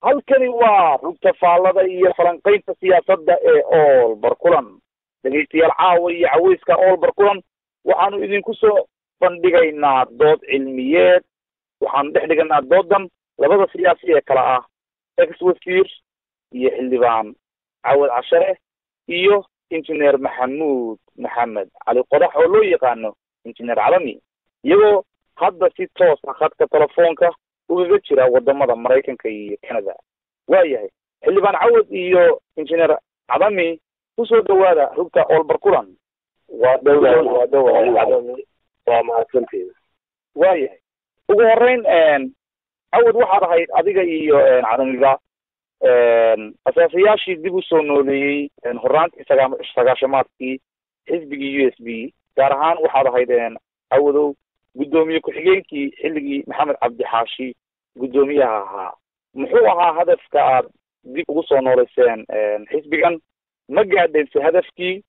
halkani waa rugta faallada iyo falanqaynta siyaasadda ee all barkulan dhegeystayaal caawa iyo caweyska all barkulan waxaanu idinku soo bandhigaynaa dood cilmiyeed waxaanu dhex dhiganaa doodan labada siyaasi ee kala ah ex wasiir iyo xildhibaan cawad cashare iyo injineer maxamuud maxamed cali qodax oo loo yaqaano injineer calami iyagoo hadda si toos ah khadka telefoonka ugaga jira wadamada maraykanka iyo canada waayahay xildhibaan cawad iyo injineer calami kusoo dhawaada rugta all barkulan waa mahadsantiina waayahay ugu horeyn cawad waxaad ahayd adiga iyo calamiga asaasayaashii dib usoo nooleeyey horaantii sagaashamaadkii xisbigii u s b gaar ahaan waxaad ahayd cawadow guddoomiye ku-xigeenkii xilligii maxamed cabdixaashi guddoomiyaha ahaa muxuu ahaa hadafka aad dib ugu soo nooleyseen xisbigan ma gaadheense hadafkii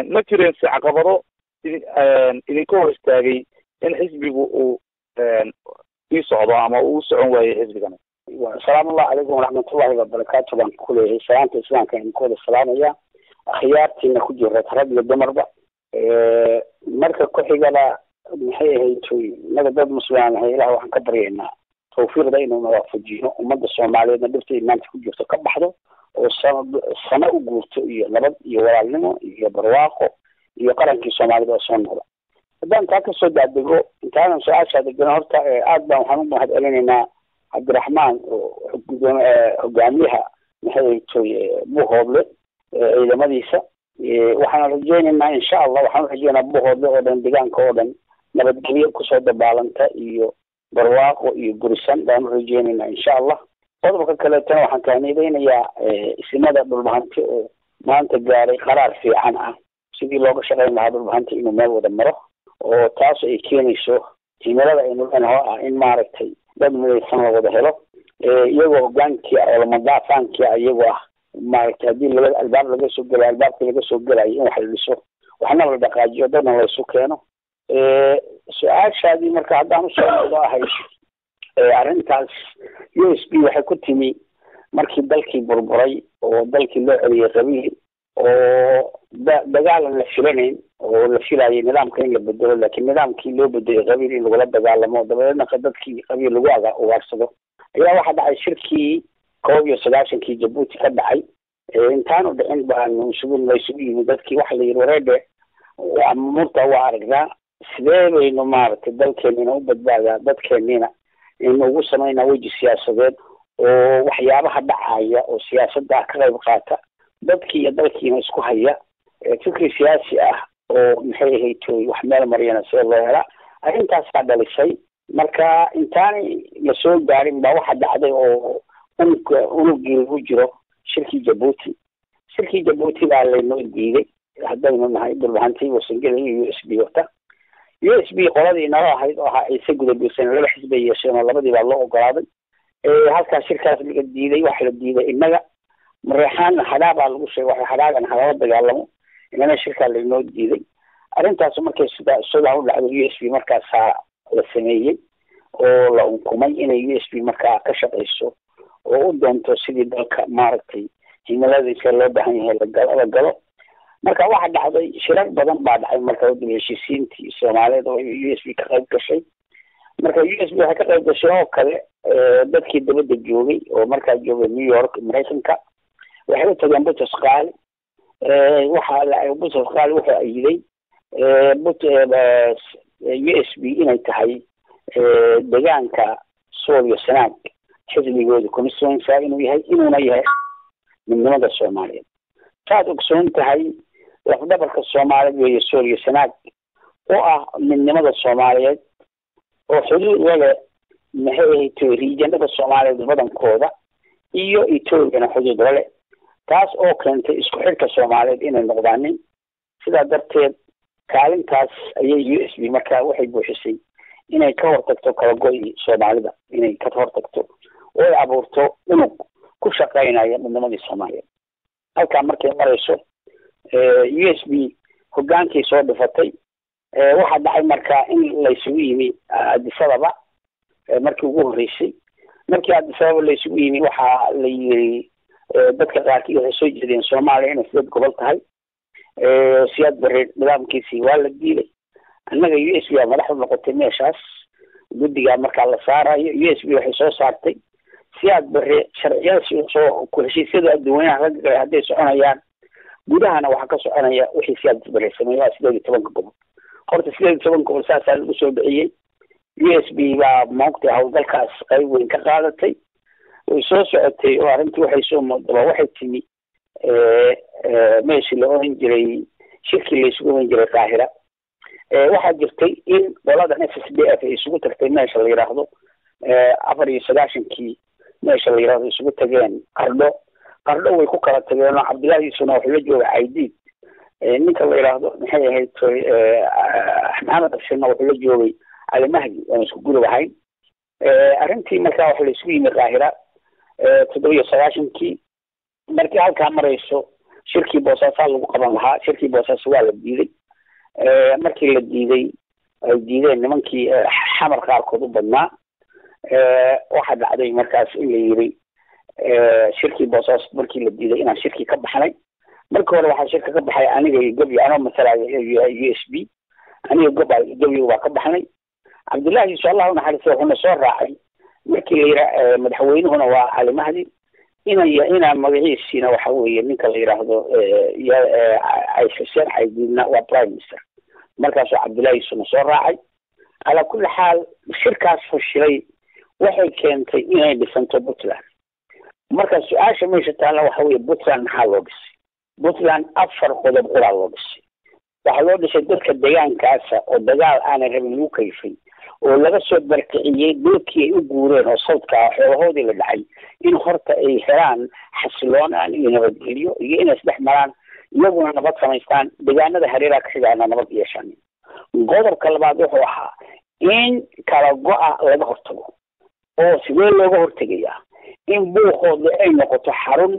ma jireense caqabado idinka hor istaagay in xisbigu uu ii socdo ama uu socon waayey xisbigani asalaamu allahu calaykum waraxmatullahi wabarakaatu baan ku leeyahay salaanta islaamka idinku wada salaamaya akhyaartiina ku jira rag iyo dumarba marka ku-xigada maxay ahayd inaga dad muslimaan ahay ilaah waxaan ka baryaynaa tawfiiqda inuu nawaafajiyo ummadda soomaaliyeedna dhibtay maanta ku jirto ka baxdo oo sano u guurto iyo nabad iyo walaalnimo iyo barwaaqo iyo qarankii soomaalida oo soo noqda haddaan taa kasoo daadego intaanan su-aashaa degana horta aad baan waxaan u mahad celinaynaa cabdiraxmaan oo hogaamiyaha maxay ahayd buuhoodle ciidamadiisa waxaan rajeynaynaa insha allah waxaan rajeynaa buuhoodle oo dhan deegaanka oo dhan nabadgelyo kusoo dabaalanta iyo barwaaqo iyo gurisan baanu rajeynaynaa insha allah qodobka kaleetana waxaan kaanideynayaa isimada dhulbahanti oo maanta gaaray qaraar fiican ah sidii looga shaqayn lahaa dhulbahanti inuu meel wada maro oo taas ay keenayso himilada aynu leenaho ah in maaragtay dad midaysan la wada helo iyagoo hogaankii oo lamadaafankii iyagoo ah maaragtay haddii labada albaab laga soo gelayo albaabkii laga soo gelayo in wax la dhiso waxna la dhaqaajiyo dadna laysu keeno su-aashaadii marka haddaan usoo noqdo ahay arrintaas u s b waxay ku timi markii dalkii burburay oo dalkii loo celiyey qabiil oo dagaalan la filanayn oo la filayay nidaamka in la bedelo laakiin nidaamkii loo bedelay qabiil in lagula dagaalamo dabadeedna dadkii qabiil lagu ugaarsado ayaa waxaa dhacay shirkii 1991 jabuuti ka dhacay intaanu dhicin baanu laysugu yimid dadkii waxa la yidhi wareedhe murta waa aragnaa sidee baynu maaragtay dalkeenina u badbaadaa dadkeeniina inu ugu samaynaa weji siyaasadeed oo waxyaabaha dhacaya oo siyaasadda ka qayb qaata dadkii iyo dalkiina isku haya fikri siyaasi ah oo maxay ahayd wax meel mariyana sida loo helaa arrintaasaa dhalisay marka intaanay lasoo gaarin baa waxa dhacday oo unugii lagu jiro shirkii jabuuti baa laynoo diiday haddaynu nahay dhulbahantii wasangeli iyo u s b wata u s b qoladii nala ahayd oo ahaa ciise gudabuursan laba xisbay yeesheen oo labadii baa loo ogolaaday halkaas shirkaas laga diiday waxa la diiday innaga mareexaan hadaa baa lagu sheegay waxa hadaagan halala dagaalamo inana shirkaa laynoo diiday arrintaas markay sidaa u dhacday u s b markaasaa la sameeyey oo la unkumay inay u s b markaa ka shaqayso oo u doonto sidii dalka maaragtay himiladiisa loo baahan yahay la galo marka waxa dhacday shirar badan baa dhacay marka dib heshiisiintii soomaaliyeed oo u s b ka qayb gashay marka u s b waxay ka qayb gashay oo kale dadkii dabadda joogay oo markaa joogay new york maraykanka waxay u tageen butos qaali butos qaali wuxuu ayiday u s b inay tahay deegaanka sool iyo sanaag xisbigooda constituency inuu yahay inuuna yahay midnimada soomaaliyeed saad ogsoon tahay lafdhabarka soomaaliyeed weeye sool iyo sanaag oo ah midnimada soomaaliyeed oo xuduud wale maxay ahayd riijanada soomaaliyeed badankooda iyo etoobiyana xuduud wale taas oo keentay isku xidhka soomaaliyeed inay noqdaanin sidaa darteed kaalintaas ayay u s b markaa waxay buuxisay inay ka hortagto kala go-i soomaalida inay ka hortagto oo ay abuurto unug ku shaqaynaya midnimadii soomaaliyeed halkaa markay marayso u s b hogaankii soo dhifatay waxaa dhacay markaa in laysugu yimi addis ababa markii ugu horreysay markii Addis Ababa la isugu yimi waxaa la yiri dadka qaarkii waxay soo jeedeen Soomaaliya inay sidoo gobol tahay siyaad barre nidaamkiisii waa la diilay annaga USB madaxda noqotay meeshaas guddiga marka la saarayo USB waxay soo saartay siyaad barre sharciyada soo ku heshiisyada adduunyaha ragga hadday soconayaan gudahana waxa ka soconaya wixii siyaad barre sameeyay 18 gobol horta 18 gobol saas lagu soo bixiyay USB baa maanta hawlgalkaas qayb weyn ka qaadatay way soo socotay oo arrintii waxay soo moodaba waxay timi meeshii la oran jiray shirkii la isugu oran jiray Qaahira waxaa jirtay in qolada SSDF ay isugu tagtay meesha la yiraahdo 94kii meesha la yiraahdo isugu tageen qardho way ku kala tageen Cabdullaahi Suna wuxuu la joogay Aydid ninka la yiraahdo maxay ahayd Maxamed Abshirna wuxuu la joogay Ali Mahdi oo isku guri wahayn arrintii markaa waxa la isugu yimid Qaahira 97kii markii halka marayso shirkii Boosaaso lagu qaban lahaa shirkii Boosaaso waa la diiday markii la diiday ay diideen nimankii xamar qaarkood u badnaa waxa dhacday markaas in la yiri shirkii Boosaaso markii la diiday inaan shirkii ka baxnay markii hore waxa shirka ka baxay aniga iyo gabi anoo masalaya USB aniga gabi waa ka baxnay Cabdullaahi sallallahu alayhi wasallam soo raacay markii la yiraahdo madaxweynuhuna waa Ali Mahdi ina magaciisina waxa weeye ninka la yiraahdo ay xuseen Aydidna waa prime minister markaas Cabdullaahi soo raacay ala kulli xaal shirkaas fashilay waxay keentay inay dhisanto Puntland marka su'aasha meesha taala waxa weeye Puntland maxaa loo dhisay Puntland afar qodob qoraal loo dhisay waxa loo dhisay dadka deegaankaas oo dagaal aan rabin lagu kayfay oo laga soo barkiciyay dhulkii ay u guureen oo sawdka xoolahoodii la dhacay in horta ay helaan xasiloonaan iyo nabadgelyo iyo inay isdhex maraan iyaguna nabad samaystaan deegaanada hareeraha ka xigaana nabad yeeshaan qodobka labaad wuxuu ahaa in kala go'a laga hortago oo sidee looga hortagayaa in buuqooda ay noqoto xarun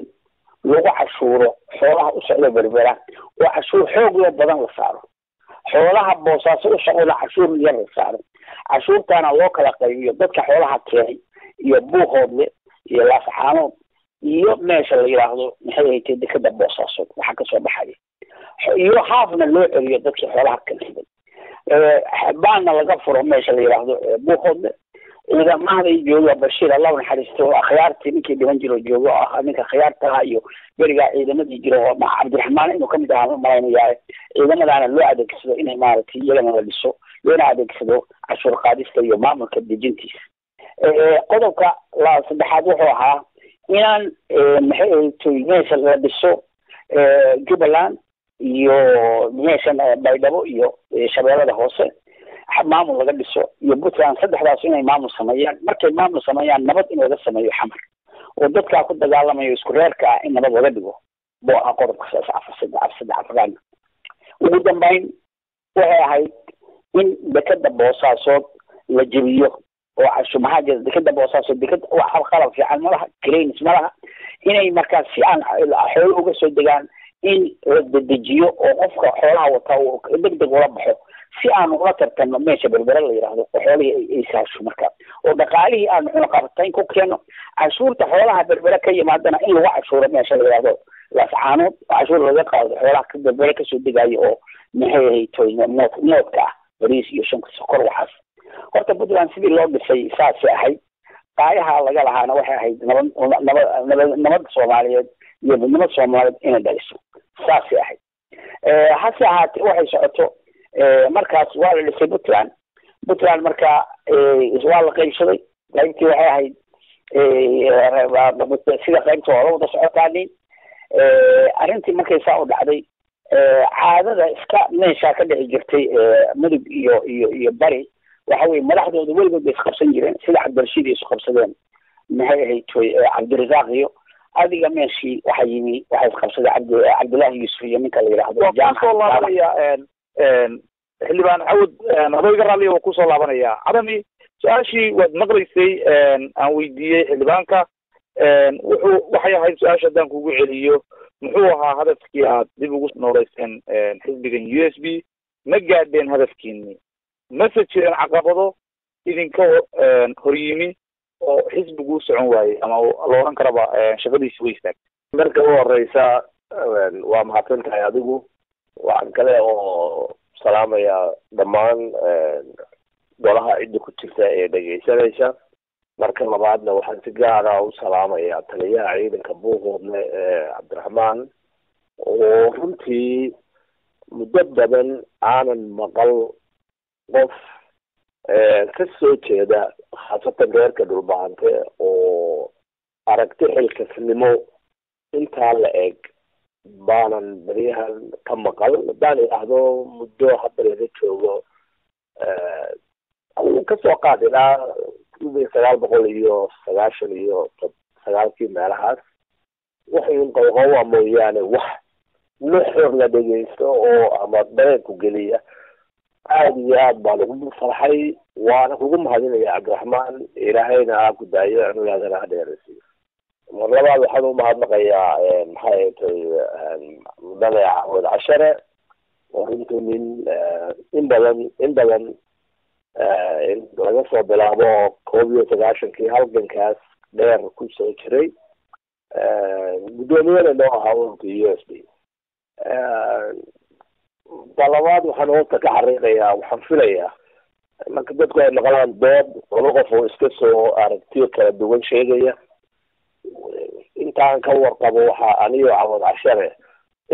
lagu cashuuro xoolaha u socda berbera oo cashuur xoog leh badan la saaro xoolaha Boosaaso u socda cashuur yar la saaro cashuurtaana loo kala qaybiyo dadka xoolaha keenay iyo buuqooda iyo laascaano iyo meesha la yiraahdo maxay ahayd dekada Boosaaso waxa ka soo baxay iyo haafna loo celiyo dadka xoolaha keenay baana laga furo meesha la yiraahdo buuqooda إذا ما هذا يجوا بشير الله نحرسته خيارتي نكى دهن جرو جوا نكى خيارتها يو برجع إذا ما يجرو مع عبد الرحمن إنه كم ده ما يعني إذا ما أنا لو عدك سو إنه ما رتي يلا ما بديسو لين عدك سو عشر قادس اليوم ما مكتب جنتيس قدوك لا صدحاتها إن محل تيجي شغل بديسو جبلان يو ميشان بايدابو يو شباب هذا هوسه maamul laga dhiso iyo Puntland saddexdaas inay maamul sameeyaan markay maamul sameeyaan nabad in laga sameeyo xamar oo dadka ku dagaalamayo isku reerka in nabad laga dhigo boo qodobka afsada ugu dambeyn waxay ahayd in dekada Boosaaso la jabiyo oo casho maxaa jira dekada Boosaaso dekada waxa qalab fiican malaha cranes malaha inay markaas si aan xoolo uga soo degaan in la dejiyo oo qofka xoolaha wata oo degdeg ula baxo si aan uga tartano meesha berbera la yiraahdo xoolihii ay saasho markaa oo dhaqaalihii aan cuna qabtayn ku keeno cashuurta xoolaha berbera ka yimaadana in lagu cashuuro meesha la yiraahdo laascaanood cashuur laga qaado xoolaha ka berbera ka soo degayo oo maxay ahayd tooyna noodka bariis iyo shanka sokor waxaas horta Puntland sidii loo dhisay saas ahayd qaayaha laga lahaana waxay ahayd nabad Soomaaliyeed iyo nabad Soomaaliyeed inay dhaliso saas ahayd hase ahaatee waxay socoto markaas waa la dhisay Puntland markaa waa la qaybsaday qaybtii waxay ahayd sida qaybta oo wada socotaani arrintii markay saa u dhacday caadada iska meesha ka dhici jirtay mudug iyo bari waxa weeye madaxdooda weligood bay isqabsan jireen sida Cabdirashiid isu qabsadeen maxay ahayd Cabdirasaaq iyo adiga meeshii waxa yimi waxa isqabsaday Cabdullaahi Yuusuf iyo ninka la yiraahdo jaamac xildhibaan cawd adayga raalli oo ku soo laabanaya cadami su-aashii waad maqlaysay aan weydiiyey xildhibaanka waxay ahayd su-aasha haddaan kugu celiyo muxuu ahaa hadafkii aad dib ugu nooleyseen xisbigan USB ma gaadheen hadafkiini mase jireen caqabado idinka horyimi oo xisbigu socon waayey ama la oran karaba shaqadiisi way istaagtay? marka u horeysa waa mahadsantahay adigu. waxaan kale oo salaamaya dhammaan golaha cidda ku jirta ee dhegeysanaysa. marka labaadna waxaan si gaara u salaamaya taliyaha ciidanka buuqoodle cabdiraxmaan, oo runtii muddo badan aanan maqal qof ka soo jeeda khaasatan reerka dhulbahante oo aragti xilkasnimo intaa la eg baanan baryahan ka maqal. haddaan idhaahdo muddo hadda laga joogo kasoo qaad ilaa 1990 meelahaas, waxay qowqowa mooyaane wax nuxur la dhegeysto oo ama dareenku geliya. aada iyo aad baan ugu farxay, waana kugu mahadinaya cabdiraxmaan. ilaahayna ha ku daayo cunulaadana ha dheeraysiiyo. mar labaad waxaan u mahadnaqayaa maxay tahay mudane Cawad Cashare, oo runtii nin in badan laga soo bilaabo 1991 halgankaas dheer ku soo jiray, gudoomiyana noo ahaa ururka USB. talabaad waxaan hoosta ka xariiqayaa, waxaan filayaa marka dadku ay maqlaan dood laba qof oo iska soo aragtiyo kala duwan sheegaya, intaan ka warqabo waxaa aniyo Cawad Cashare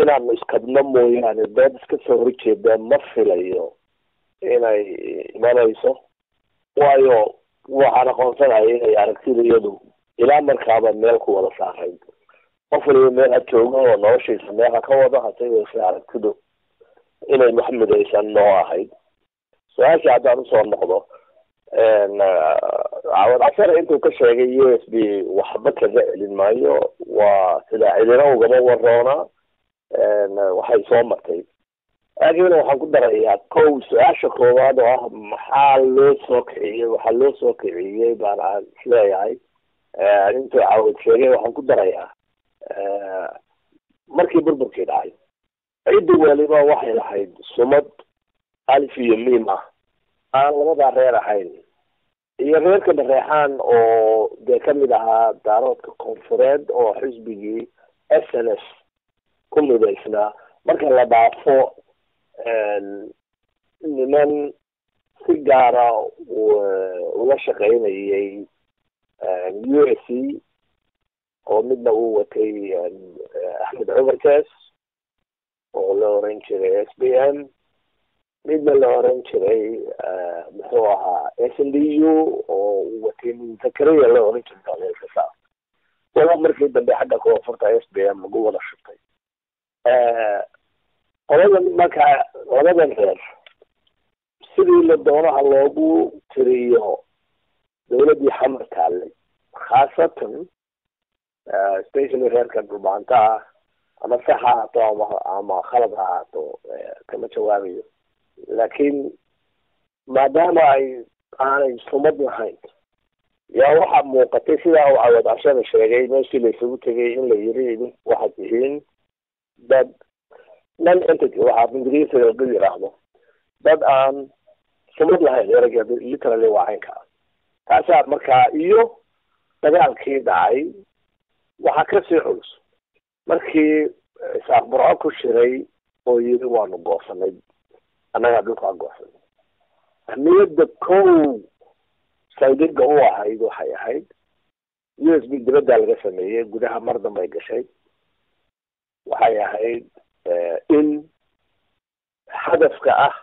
inaan iskadno mooyaane dood iska soo horjeeda ma filayo inay imanayso. waayo waxaan aqoonsanahay inay aragtida iyadu ilaa markaaba meel ku wada saarayd. qof waliba meel ha joogo oo noloshiisa meel ha ka wado, hase yeeshee aragtidu inay wax midaysan noo ahayd. su-aasha haddaan usoo noqdo, Cawad Cashare intuu ka sheegay USB waxba kaga celin maayo. waa sida cidina ugama waroona, waxay soo martay. laakiin waxaan ku darayaa kow, su-aasha koowaad oo ah maxaa loo soo kiciyey. waxaa loo soo kiciyey baan aan isleeyahay intuu Cawad sheegay. waxaan ku darayaa markii burburkii dhacay, ciddi waliba waxay lahayd sumad alif iyo miim ah aan labadaa reer ahayn, iyo reerka dhareexaan oo dee kamid ahaa daaroodka koonfureed oo xisbigii SNS ku midaysnaa. marka la dhaafo niman si gaara ula shaqaynayay USC oo midna uu watay Axmed Cumar Kees oo la oran jiray SBM, midna la oran jiray muxuu ahaa SNDU oo uu watay Zakaria la oran jiray dalka. wala markii dambe xagga koonfurta SBM lagu wada shaqay. qolada marka labadan reer sidii la doonaha loogu tiriyo dowladii xamar taallay, khaasatan especially reerka dhulbaanta ah, ama sax ha ahaato ama khalad ha ahaato kama jawaabayo. laakiin maadaama aanay sumad lahayn, yaa waxaa muuqatay sidaa uu Cawad Cashare sheegay meeshii la isugu tegay in la yiri idinku waxaad tihiin dad non entity, waxaa ingiriisiga lagu yiraahdo dad aan sumad lahayn. erayga literally waa caynka. taasaa markaa iyo dagaalkii dhacay waxaa kasii culus markii Isaaq Burco ku shiray oo yiri waanu goosanay, annagaa dhulkaa goosanay. ahmiyadda kow saydiga u ahayd waxay ahayd USB dibadda laga sameeyey, gudaha mar dambay gashay. waxay ahayd in hadafka ah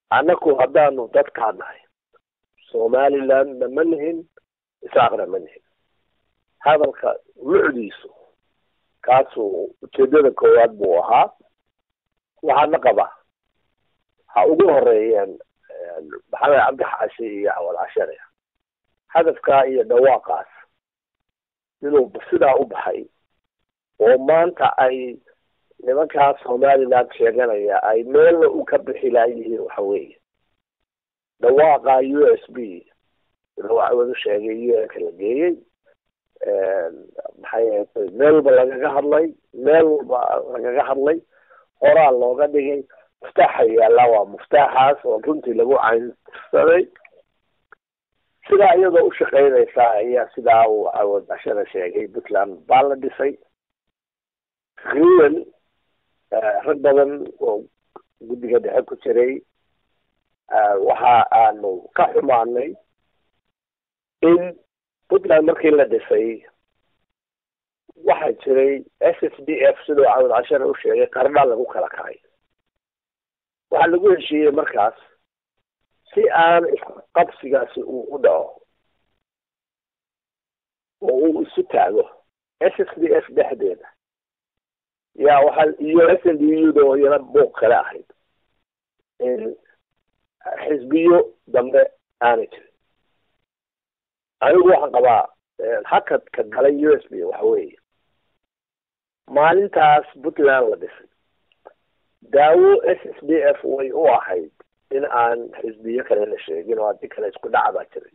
annaku haddaanu dadkaa nahay Somalilandna ma nihin, Isaaqna ma nihin. hadalka lucdiisu kaasuu ujeedada koowaad buu ahaa. waxaana qaba ha ugu horeeyeen maxamed cabdi xaashi iyo Cawad Cashare. hadafkaa iyo dhawaaqaas inuu sidaa u baxay oo maanta ay nimankaas Somaliland sheeganaya ay meel u ka bixi laayihiin. waxa weeye dhawaaqa USB waxaa sheegay UN-ka la geeyey, maxay ahayd meel walba lagaga hadlay, qoraal looga dhigay. muftaaxa yaalla waa muftaaxaas oo runtii lagu caynsaday. sidaa iyadoo u shaqaynaysaa ayaa sidaa uu awood bashada sheegay puntland baa la dhisay taqriiban rag badan oo guddiga dhexe ku jiray waxa aanu ka xumaanay in puntland markii la dhisay waxaa jiray SSDF sidoo awood bashada u sheegay qarna lagu kala kacay waxaa lagu heshiiyey markaas si aan qabsigaasi uu u dhaco oo uu isu taago SSDF dhexdeeda yaa waxaa iyo SNDU oo iyana buuq kale ahayd in xisbiyo dambe aanay jirin anigu waxaan qabaa hakadka galay USB waxa weeye maalintaas puntland la dhisay daawo SSDF way u ahayd in aan xisbiyo kale la sheegin oo haddii kale isku dhaca baa jiray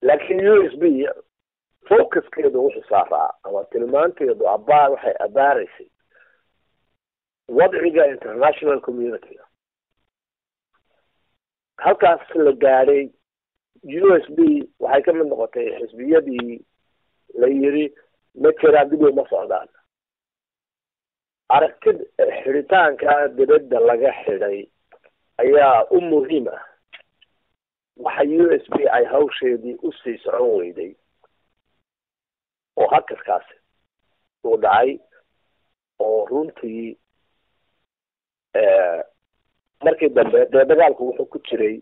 laakiin USB focuskeedu wuxuu saaraa ama tilmaanteedu waxay abaaraysay wadciga international community halkaas la gaadhay USB waxay ka mid noqotay xisbiyadii la yiri ma jiraa dib uma socdaan aragtid xidhitaanka dibadda laga xidhay ayaa u muhiim ah waxa USB ay hawsheedii u sii socon weyday oo hakarkaasi uu dhacay oo runtii markii dambe dee dagaalku wuxuu ku jiray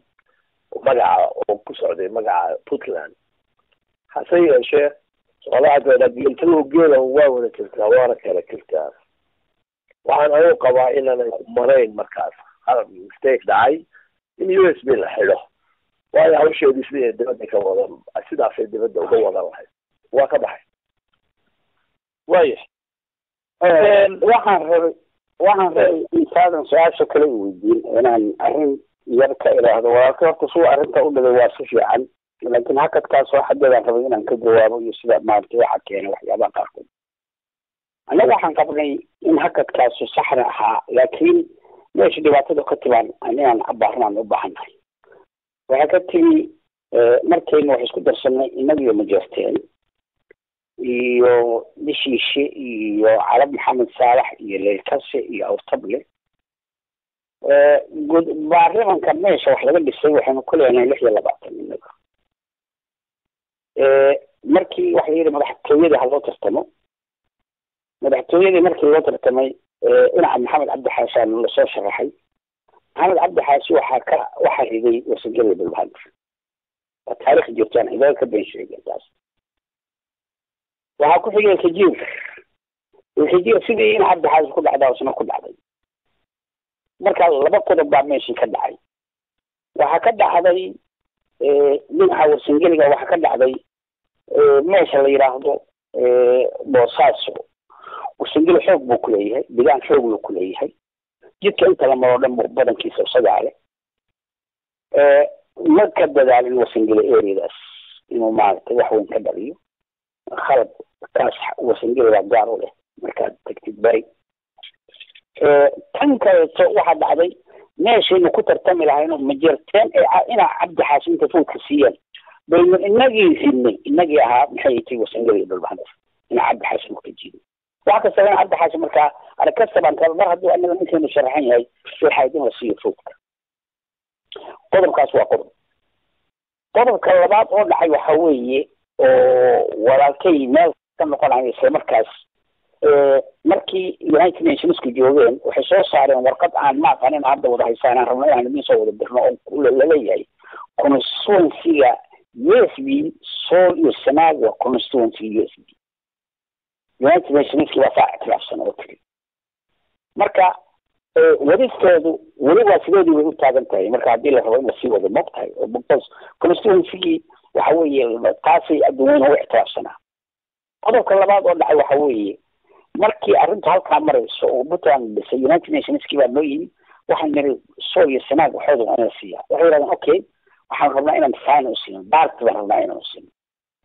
magaca oo ku socday magaca puntland hase yeeshee socdaacdeeda geela waa wada jirtaa waana kala jirtaa waxaan anigu qabaa inaanay marayn markaas qalab mistake dhacay in USB la xidho waayo hawsheedii sidii dibadda ka wadan sidaasay dibadda uga wadan lahayd waa ka baxay waaya waxaan rabay intaadan su-aasha kale weydiin inaan arrin yar ka idhaahdo walaalka horta suu arrinta u dhigay waa si fiican laakiin hakadkaasoo xaggeedaan rabay inaan ka jawaabo iyo sida maaragtay waxa keenay waxyaabaha qaarkood annaga waxaan qabnay in hakadkaasu saxna ahaa laakiin meesha dhibaatada ka timaan inaan abaarnaan u baahannahay waxaa ka timi markaynu wax isku darsanay inagiyo majeerteen iyo dishiishe iyo carab maxamed saalax iyo leylkase iyo awtable baarlamanka meesha wax laga dhisay waxaynu ku leenahay 26 inaga markii waxa la yidhi madaxtooyada ha loo tartamo madaxtooyadii markii loo tartamay dhinaca maxamed cabdi xaasaan lasoo sharaxay maxamed cabdi xaashi waxaa riday wasangeli bilbahadir waa taariikh jirtaan cidaad ka been sheegeen taas waxaa ku xigay kajiir sidii in cabdi xaashi ku dhacdaa isna ku dhacday marka laba qodob baa meeshii ka dhacay waxaa ka dhacday dhinaca wasangeliga waxaa ka dhacday meesha la yidhaahdo boosaaso wasangeli xoog buu ku leeyahay degaan xoog buu ku leeyahay jidka inta la maro dhan buu badankiisa isagaa leh ma ka dadaalin wasangeli areadaas inuu maaragtay wax weyn ka dhaliyo khalad kaas wasangeligaa gaar u leh markaad tagtid bari tan kaleeto waxaa dhacday meeshaynu ku tartami lahayno majeerteen inaa cabdi xaashi inta fuudka siiyeen baynu inagii ahaa maxay tay wasangeliga dhulbahadas inaa cabdi xaashi u ka jiiday wax kastaba in cabdi xaashi markaa arag kastabaan kale mar hadduu anaga ninkaynu sharaxan yahay waxayd in la siiyo fuudka qodobkaas waa qodobka labaad oo dhacay waxa weeye oo walaalkay meel ka noqonaya isla markaas markii United Nationsku joogeen waxay soo saareen warqad aan ma aqaanin hadda wada haysaan aan rabnay inaan idin soo wada dirno oo la leeyahay constituency-ga USB Sool iyo Sanaag waa constituency USB United Nationsku waa faacilsan oo tiri marka wadisteedu waliba sideedii way u taagan tahay marka haddii la rabo in la sii wado mogtahay oo because constituency waxa weeye taasi adduunyada u ixtiraafsanaa qodobka labaad oo dhacay waxa weeye markii arrintu halkaa marayso oo Puntland dhisay United Nationskii baa noo yimi waxaan niri Sool iyo Sanaag waxooda waa in la siiyaa waxay yidhahdeen okay waxaan rabnaa inaan sign u siino baarti baan rabnaa inaan u siino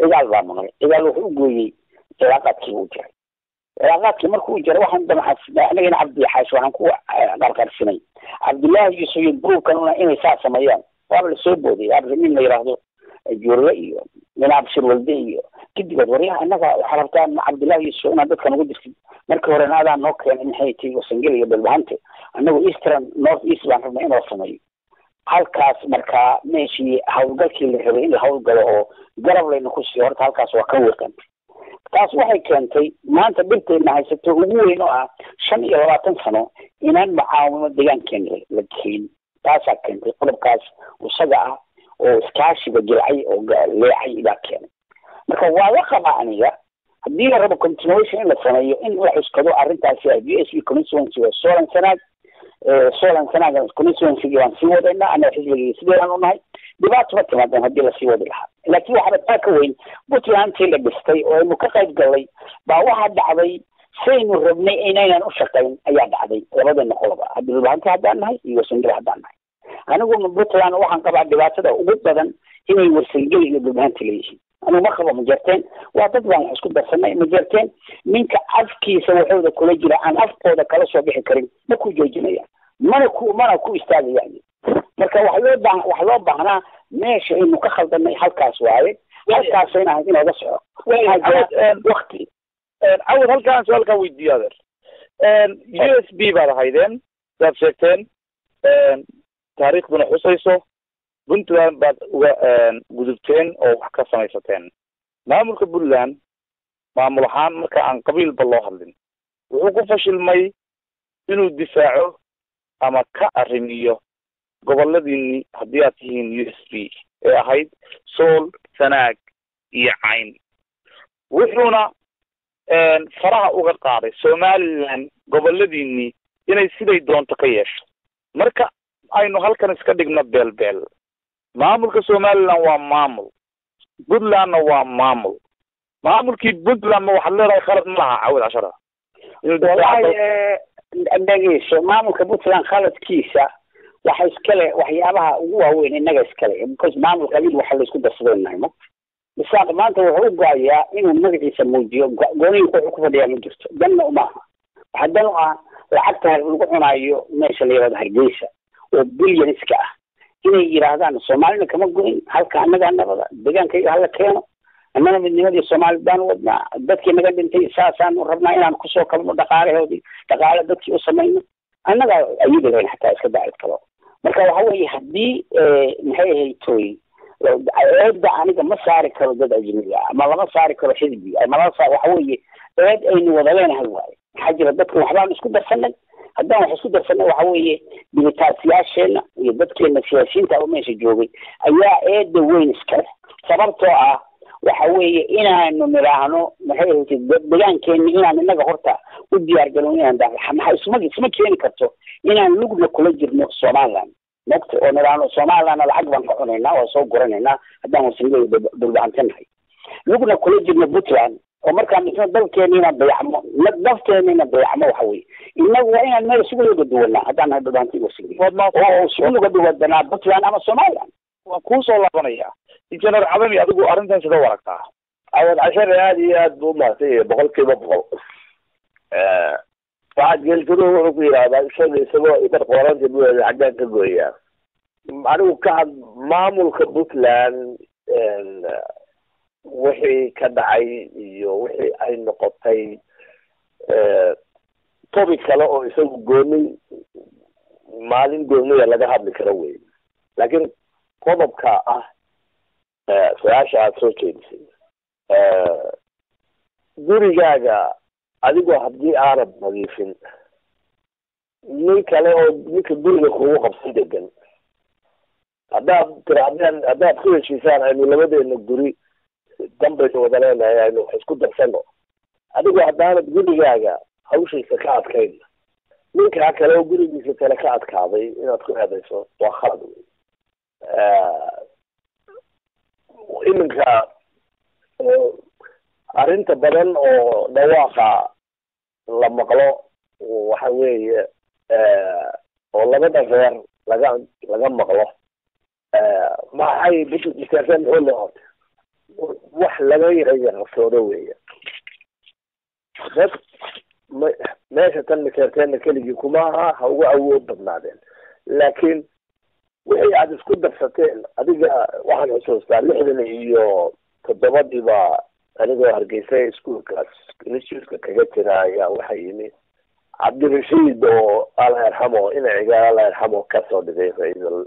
cidaal baa maqlay cidaal wuxuu u gooyey cilaaqaadkii uu jiray cilaaqaadkii markuu u jiray waxaan damaxaa anigana cabdi xaashi waxaan ku qarqarsinay cabdullaahi yuusuf iyo gruubkanuna inay saa sameeyaan waaba lasoo boodiyay abrimin la yiraahdo juurle iyo minaab shirwalde iyo kidigood waryaha annaga waxaa rabtaa cabdullaahi yuusuf inaad dadkan ugu dirtid markii horena adaa noo keenay maxay tii wasangeli iyo balbahante annagu eastern north east baan rabnay inoo sameeyo halkaas markaa meeshii hawlgalkii la rabay in la hawlgalo oo garab layna ku siiyo horta halkaas waa ka weeqan taas waxay keentay maanta dhibtayna haysato ugu weyn oo ah 25 sano inaan macaawimo deegaankeena la keenin taasaa keentay qodobkaas isaga ah oo iskaashiga jilcay oo leexay ilaa keenay marka waa la qabaa aniga haddii la rabo continuation in la sameeyo in la xuskado arrintaasi ay USP constituency oo Solan Sanaga constituency waan sii wadayna ana xisbiga sidaan u nahay dhibaato ma timaadaan haddii la sii wadi lahaa laakiin waxa taa ka weyn Puntland la dhistay oo aynu ka qayb galay baa waxa dhacday saynu rabnay inaynan u shaqayn ayaa dhacday labadana qoloba haddii baanta haddaan nahay iyo Singapore haddaan nahay anigu Puntland waxaan qabaa dhibaatada ugu badan inay warsangeli iyo baanta leeyihiin anigu ma qabo ma jirteen waa dad baan isku darsanay ma jirteen ninka afkiisa wuxuu kula jira aan afkooda kala soo bixi karin ma ku joojinaya mana ku istaagayaan marka wax loo baahnaa meesha inuu ka khaldanay halkaas waaye halkaas inaan uga soco waqti cawd halkaan su'aalka weydiiyo USB baad ahaydeen saad sheegteen taariikhduna xusayso Puntland baad uga gudubteen oo wax ka samaysateen maamulka Puntland maamul ahaan marka aan qabiilba loo hadlin wuxuu ku fashilmay inuu difaaco ama ka arrimiyo gobolladii haddii aad tihiin USP ee ahayd Sool Sanaag iyo Cayn wuxuuna faraha uga qaaday Somaliland gobolladii inay siday doonto ka yeesho marka aynu halkan iska dhigno beelbeel maamulka Somaliland waa maamul Puntlandna waa maamul maamulkii Puntland ma waxa leedahay khalad ma laha cawd 10 dhageyso maamulka Puntland khaladkiisa waxa iskale waxyaabaha ugu waaweyn inaga iskale because maamulka qalin waxa la isku darsadeenahay misaal maanta wuxuu u go'ayaa inuu magaciisa muujiyo gooniga ku fadhiya ma jirto danna uma hadan lacagta lagu cunayo meesha la yiraahdo Hargeysa oo bilyan iska ah inay yiraahdaan Soomaaliya kama go'in halka anaga nabada deegaankayga hala keeno annaga midnimadii Soomaaliland wadna dadkii naga dhintay saasaan rabnaa inaan ku soo kalmo dhaqaalahoodii dhaqaale dadkii u sameeyno annaga ayideen xataa iska daacid karo marka waxa weeye haddii maxay haytooy eedda aniga ma saari karo dad ajnabi ah ama lama saari karo xisbi ama la saari waxa weeye eed aynu wada leenahay waaye maxaa jira dadka waxbaan isku darsanay haddaan wax isku darsanay waxa weeye militaasiyaasheena iyo dadkeena siyaasiyiinta oo meesha joogay ayaa eedda weyn iskale sababtoo ah waxa weeye inaanu niraahno maxay ahayd deegaankeena inaan inaga horta u diyaar galno inaan maxay isma keeni karto inaan lugna kula jirno Somaliland naqti oo niraahno Somaliland lacag baan ka cunaynaa oo soo guranaynaa haddaan wasinay dulbaantanahay lugna kula jirno Puntland oo markaan isna dalkeena dayacmo nafteena dayacmo waxa weeye inagu waa inaan meel isugu wada duwanaa haddaan hadda dhaantii wasinay oo isugu wada duwanaa Puntland ama Somaliland waa ku soo laabanaya injineer Cadami adigu arrintan sida waragtaa awad 10 aad iyo aad buu maartay 100% waxaad geltiro wuxuu ku yiraahdaa isagoo idar qoran dib u xaggan ka gooyaa anigu ka had maamulka Puntland wixii ka dhacay iyo wixii ay noqotay topic kale oo isagu gooni maalin gooniya laga hadli karo weey laakiin qodobka ah su'aasha aad soo jeedisay gurigaaga adigoo haddii aanad nadiifin nin kale oo ninka guriga kugu qabsan degan haddaad ku heshiisaan aynu labadeena guri dambaysa wada leenahay aynu wax isku darsano adigoo haddaanad gurigaaga hawshiisa ka adkayn ninkaa kale oo gurigiisa kale ka adkaaday inaad ku eedayso waa khalad wey iminka arrinta badan oo dhawaaqa la maqlo waxa weeye oo labada reer laga maqlo maxay butujisaaseen xulli horta wax laga yaqsoodo weeye dad meesha tan makeerteena keligii kuma aha ha ugu awood badnaadeen laakiin wixii aad isku darsateen adiga waxaan xusuustaa 67 anigoo Hargeysa iskuulkaas institute kaga jira ayaa waxa yimi Cabdirashiid oo Allah yarxamo inaciga Allah yarxamo ka soo dhigay ra'iisul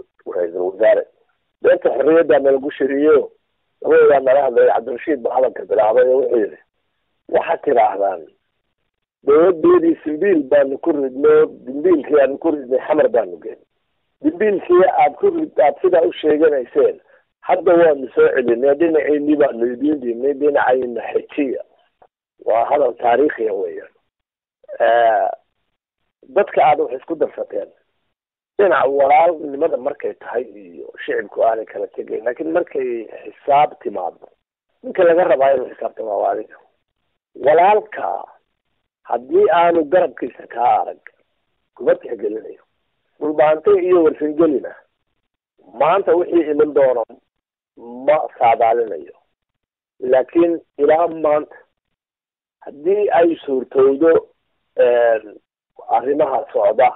wasaare dadka xorriyadda lagu shiriyo labada madaxda Cabdirashiid baa hadalka bilaabay wuxuu yiri waxa tiraahdaan dowladdeedii Simbil baan ku ridno dimbiilkii aan ku ridnay xamar baan geeyay dimbiilkii aad ku ridad sida u sheeganayseen hadda waan soo celinay dhinacii baan leeyahay dhinacayna xijiya waa hadal taariikhi weeyaan dadka aad wax isku darsateen dhinaca walaalnimada markay tahay iyo shicibku aanay kala tegin laakiin markay xisaab timaado ninka laga rabaa inuu xisaabtamo waa adiga walaalka haddii aanu garabkiisa ka arag kuma tixgelinayo dhulbaantay iyo warsangelina maanta wixii iman doono ma saadaalinayo laakiin ilaa maanta haddii ay suurtoodo arrimaha socda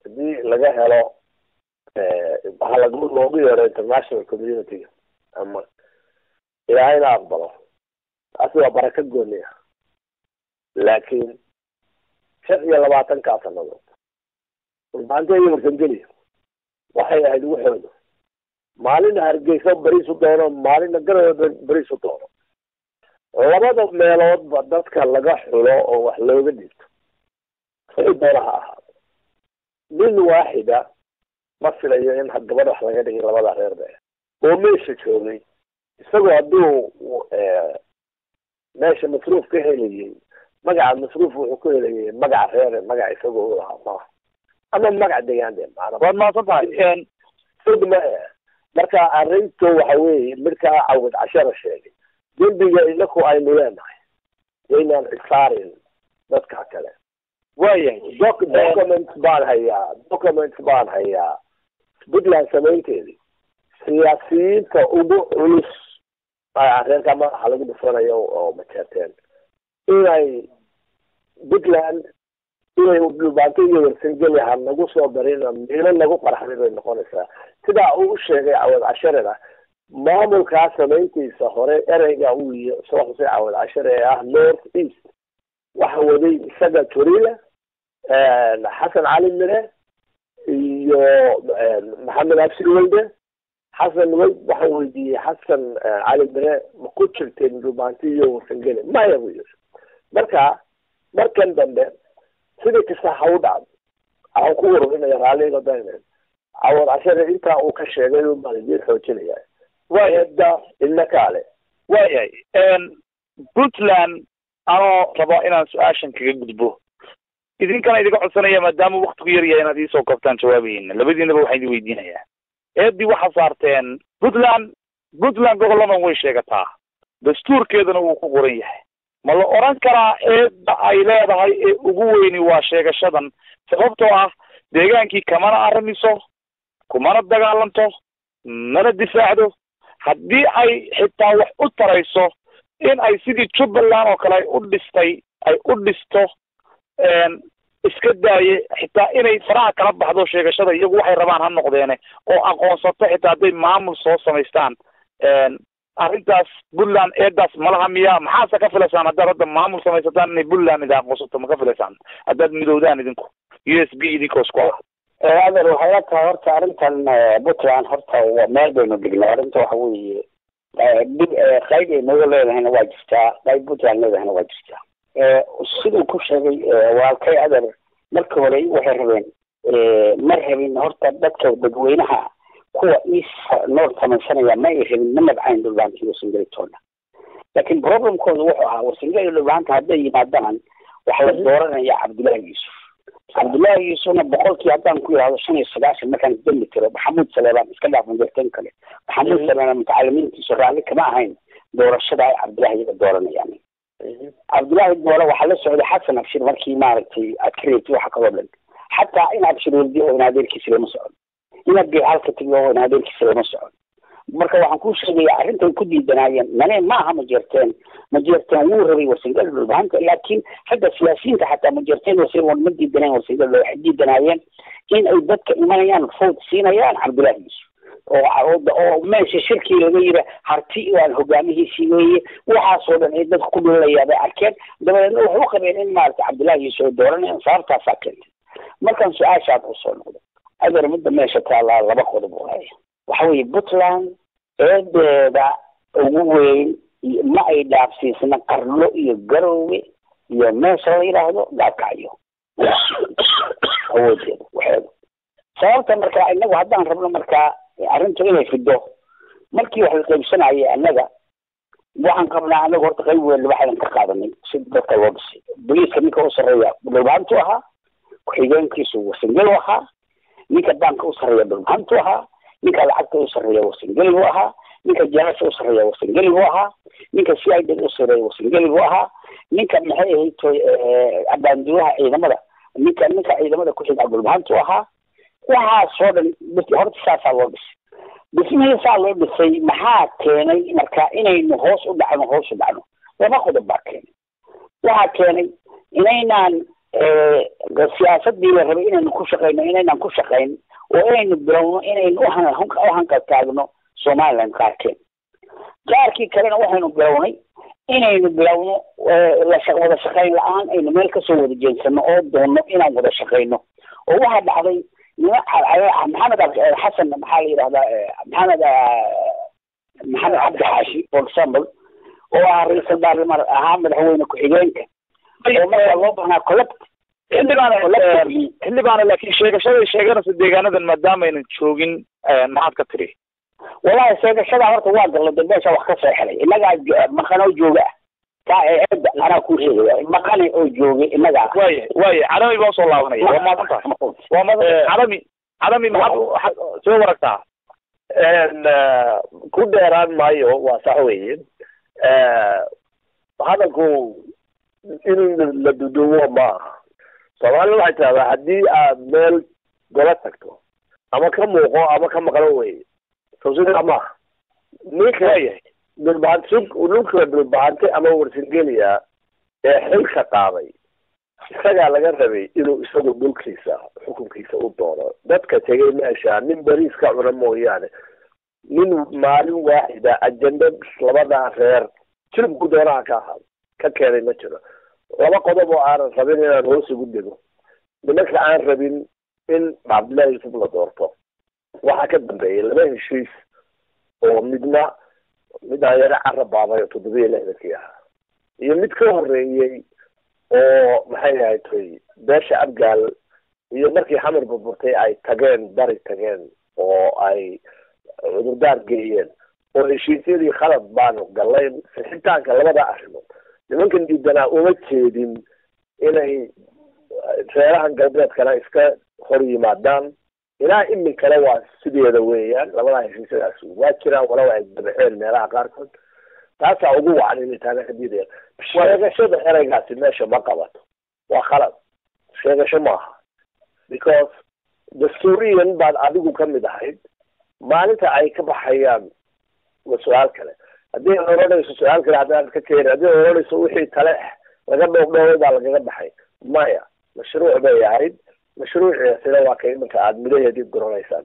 haddii laga helo loogu yeero international community ama ilaahayna aqbalo taasi waa baraka gooni ah laakiin 25 sanadood dhulbaantay iyo warsangeli waxay ahayd waxooda maalina Hargeysa bariis u doono maalina Garowe bariis u doono labada meeloodba dadka laga xulo oo wax looga dhigto sayidaraha min waaxida ma filayo in gabadha wax laga dhigay labada reerba oo meesha joogay isagoo hadduu meesha masruuf ka helayay magaca masruuf wuxuu ku helayay magaca reer magaca isagoo u lahaa ama magaca deegaanka waad maasan tahay sidma marka arrintu waxa weeye marka cawd 10 sheegay dembiga inaku aynu leenahay inaan isaarin dadka kale waayahay documents baan hayaa Puntland samaynteedii siyaasiyiinta ugu culus reerka madaxa lagu dhufanayo oo majeerteen inay Puntland inay dhulbaantay iyo warsangeli ha nagu soo darina meelo lagu qarxay bay noqonaysaa sida uu sheegay cawd 10 maamulka samayntiisa hore ereyga uu soo xusay cawd 10 North East waxa waday isaga Turila Xasan Cali Mire iyo Maxamed Abshir Walde Xasan waxa weydiiyay Xasan Cali Mire ma ku jirtay dhulbaantay iyo warsangeli ma yahay markan dambe sidii kasta hawdad aan ku wareynay raaliga daynay cawd 10 inta uu ka sheegay uu maalin xoojinaya waayada innakaale waayay Puntland anoo rabo inaan su'aashan kaga gudbo idinkana idiga codsanaya maadaama waqtigu yar yahay inaad ii soo qabtaan jawaabihiina labadiinaba waxaan idin weydiinayaa eedii waxa saarteen Puntland gobolladan way sheegataa dastuurkeedana wuu ku qoran yahay ma la oran karaa eedda ay leedahay ee ugu weyni waa sheegashadan sababtoo ah deegaankii kamana arrimiso kumana dagaalanto mana difaacdo haddii ay xitaa wax u tarayso in ay sidii Jubbaland oo kale ay u dhisto iska daaye xitaa inay faraha kala baxdo sheegashada iyagu waxay rabaan ha noqdeene oo aqoonsato xitaa hadday maamul soo samaystaan arrintaas Puntland eedaas malaha miya maxaase ka filaysaan haddaad hadda maamul samaysataan inay Puntland idin aqoonsato ma ka filaysaan haddaad midowdaan idinku USB idinkoo isku ah adeer waxay la tahay horta arrintan Puntland horta waa meel baynu dhignay arrinta waxa weeye qayb ay nooga leedahayna waa jirtaa qayb Puntland leedahayna waa jirtaa siduu ku sheegay walaalkay adeer marka hore waxay rabeen ma rabin horta dadka dadweynaha kuwa nool samaysanaya ma ay rabin ma nabcayn dhulbaanta iyo warsangeli laakiin problemkooda wuxuu ahaa warsangeli iyo dhulbaanta hadday yimaadaan waxa la dooranaya Cabdullaahi Yuusufna boqolkii haddaan ku yidhaahdo 95 markaan isdambi tiro Maxamuud Saleebaan iska dhaafan jirteen kale Maxamuud Saleebaan mutacalimiintiisu raalli kama ahayn doorashada ay Cabdullaahi iyaga dooranayaan Cabdullaahi doora waxaa la socday Xasan Abshir markii maaragtay adkareetay waxa kaloo dhan xataa in Abshir waldi oo naadirkiisa lama socon inaad halka tigo oo naadirkiisa lama socon marka waxaan kuu sheegaya arrintan ku diidanaayeen mane maaha ma jirteen wuu rabay warsangeli dhulbahanta laakiin hadda siyaasiyiinta xataa ma jirteen ma diidaneen warsangeli waxay diidanaayeen in ay dadka imanayaan food siinayaan cabdullaahi yuusuf oo meesha shirkii laga yiri harti waan hogaamihiisii weeye waxaasoo dhan ay dadka ku dhulayaa bay arkeen dabadeedna waxay u qabeen in maaragtay cabdullaahi yuusuf ay dooranayaan sababtaasaa keentay markaan su-aashaad usoo noqday adeer midda meesha taallaa laba qodob waaye waxa weeye puntland eedeeda ugu weyn ma ay dhaafsiisna qarlo iyo garowe iyo meesha la yidhaahdo gaakacyo awoodeeda waxeeda sababta markaa inagu haddaan rabno markaa arrintu inay fido markii wax la qaybsanayay annaga waxaan qabnaa anaga horta qayb weyn waxaan ka qaadanay si dadka loo dhisay booliiska ninka u sarreeya dhulbahantu ahaa ku-xigeenkiisu warsangeli ahaa ninka baanka u sarreeya dhulbahantu ahaa ninka lacagta u sarreeya warsangeli buu ahaa ninka jalasha u sarreeya warsangeli buu ahaa ninka CID u sarreeya warsangeli buu ahaa ninka maxay ahayd abaanduulaha ciidamada ninka ciidamada ku xiga dhulbahantu ahaa waxaasoo dhan horta saasaa loo dhisay dhismihii saa loo dhisay maxaa keenay marka inaynu hoos u dhacno laba qodob baa keenay waxaa keenay inaynaan siyaasadii la rabay inaynu ku shaqayno inaynaan ku shaqayn oo inaynu bilowno inaynu u hanqaltaagno somaliland qaarkii kalena waxaynu bilownay inaynu bilowno wada shaqayn la-aan aynu meel kasoo wada jeensano oo doonno inaan wada shaqayno oo waxaa dhacday maxamed xasan maxaa la yidhahdaa maxamed cabdi xaashi for example oo ah ra-iisul baarlamaan ahaa madaxweyne ku-xigeenka oo markaa loo baahnaa collect xildhibaana laakiin sheegashaday sheeganaysa deegaanadan maadaama aynan joogin maxaad ka tiri wallahi sheegashada horta waa galla dambeesha wax ka soo xelay inagaa maqanoo jooga taa eedda anaa kuu sheegaya maqane oo joogay inagaa waaya cadami baa usoo laabanaya waa maadantahay cadami maxaad soo waragtaa ku dheeraan maayo waa sax weeye hadalku in la duduwo maaha soomaalida waxay tidahdaa haddii aad meel gola tagto ama ka muuqo ama ka maqlo weye sawsidaa maaha ninka dhulka dhulbahante ama warsangeliya ee xilka qaaday isagaa laga rabay inuu isagu dhulkiisa xukunkiisa u doono dadka tegay meesha nin beriis ka cuna mooyaane nin maalin waaxida ajenda labadaa reer jilibku doonaha ka ahaado ka keenay ma jiro laba qodob oo aanan rabin inaan hoos ugu dego nimanka aan rabin in cabdullaahi yuusuf la doorto waxaa ka dambeeyay laba heshiis oo mid aan yaro carabaabay oo 760 ahaa iyo mid ka horeeyey oo maxay ahayd beesha abgaal iyo markii xamar burburtay ay bari tageen oo ay cudurdaar geeyeen oo heshiisyadii khalad baanu gallay sixitaanka labada arrimood nimankan diidanaa uma jeedin inay reerahan galbeedkana iska hor yimaadaan ilaa iminkana waa sideeda weeyaan labadaa heshiisyadaas waa jiraan walow ay dabexeen meelaha qaarkood taasaa ugu wacan inay taana ka diidayaan sheegashada ereygaasi meesha ma qabato waa khalad sheegasho maaha because dastuuriyan baad adigu ka mid ahayd maalinta ay ka baxayaan waa su-aal kale haddii oranayso su-aal kale haddaan ka keeni haddii oranayso wixii tale laga dhoobdhoobay baa lagaga baxay maya mashruuc bay ahayd mashruuciisina waa ka iminka aada midaheedii guranaysaan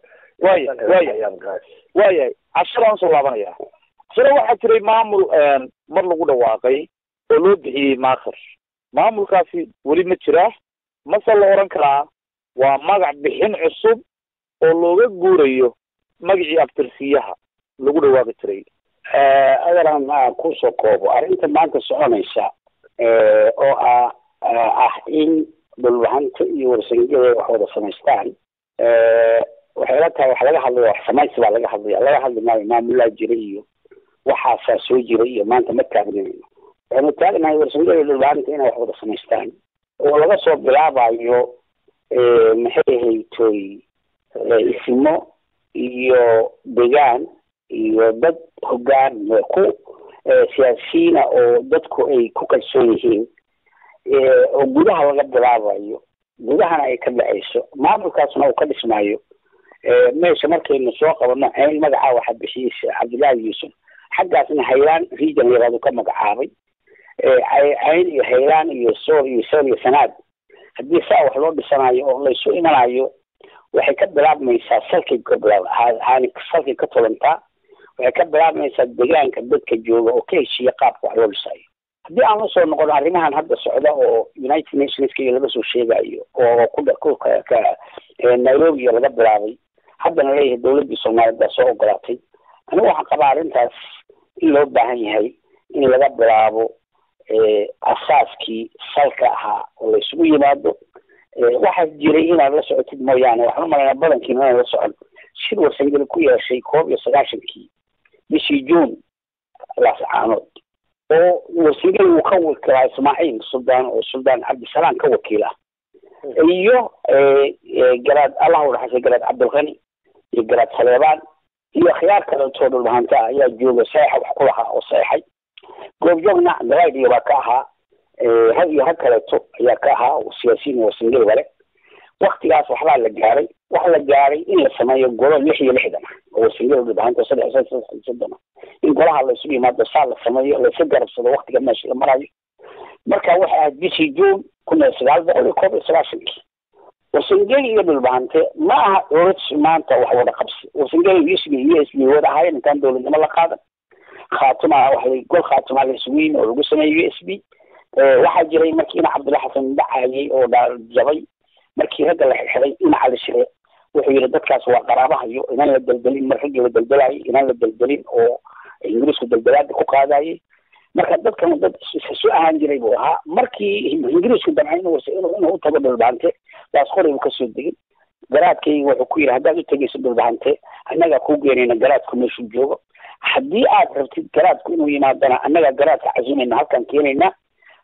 waayahay casharaan soo laabanaya cashara waxaa jiray maamul mar lagu dhawaaqay oo loo bixiyey maakhir maamulkaasi weli ma jiraa mase la oran karaa waa magac bixin cusub oo looga guurayo magacii abtirsiyaha lagu dhawaaqi jiray adeeraan kusoo koobo arrinta maanta soconaysa oo ah in dhulbahanta iyo warsangada wax wada samaystaan waxay la tahay wax laga hadlaya wax samaysi baa laga hadli maayo maamulaa jira iyo waxaasaa soo jira iyo maanta ma taagnayno waxaynu taagnahay warsangada iyo dhulbahanta inay wax wada samaystaan oo laga soo bilaabayo maxay ahaytoy ismo iyo degaan iyo dad hoggaan ku siyaasiyiina oo dadku ay ku kalsoon yihiin oo gudaha laga bilaabayo gudahana ay ka dhacayso maamulkaasna uu ka dhismaayo meesha markaynu soo qabano cayn magacaa waxaa bixiyey sheekh cabdullaahi yuusuf xaggaasna haylaan region yaraadu ka magacaabay cayn iyo haylaan iyo sool iyo sanaad haddii saa wax loo dhisanayo oo laysu imanayo waxay ka bilaabmaysaa salkay ka tolantaa waxay ka bilaabmaysaa deegaanka dadka jooga oo ka heshiiya qaabka wax loo dhisayo haddii aan la soo noqon arrimahan hadda socda oo United Nationska iyo laga soo sheegayo oo Nairobi iyo laga bilaabay haddana leeyahay dawladda Soomaaliya baa soo ogolaatay anigu waxaan qabaa arrintaas in loo baahan yahay in laga bilaabo asaaskii salka ahaa oo la isugu yimaado waxaa jiray inaad la socotid mooyaane waxaan u malaynaa badankiina inaan la socon shir warsangeli ku yeeshay 1991 bishii June laascaanood oo warsangeli uu ka wakiilaa Ismaaciil Suldaan Cabdisalaam ka wakiila iyo garaad Allah u raxay garaad Cabdulqani iyo garaad Saleebaan iyo khiyaar kale oo dhulbaanta ayaa jooga saxiix wax ku lahaa oo saxiixay goobjoogna dalayd iyo ka ahaa hal iyo hal kale ayaa ka ahaa oo siyaasiyiin warsangeli wale waqtigaas waxbaa la gaaray in la sameeyo golo 66 oo warsangeli dhulbaanta 3 in golaha la isugu yimaado saa la sameeyo la iska garabsado waqtiga meesha la marayo marka waxa ahayd bishii June 1991 warsangeli iyo dhulbaante ma aha dowlad maanta wax wada qabsi warsangeli iyo USB wada ahaayeen intaan dowladnimo la qaadan khaatuma gol khaatuma la isugu yimid oo lagu sameeyay USB waxaa jiray markii Cabdullaahi Xasan dhacayay oo jabay markii ragga la xidhay Cali Shire wuxuu yiri dadkaas waa qaraabahayo inaan la dalbalin markii la dalbalay inaan la dalbalin oo Ingiriisku dalbalaad ku qaadayay marka dadkan dad isu ahaan jiray buu ahaa markii Ingiriisku damcayna inuu u tago dhulbaante taas qorigu ka soo degay garaadkay wuxuu ku yiri haddaad u tagayso dhulbaante annaga ku geerina garaadku meeshu joogo haddii aad rabtid garaadku inuu yimaadana annaga garaadka casuumayna halkan keenayna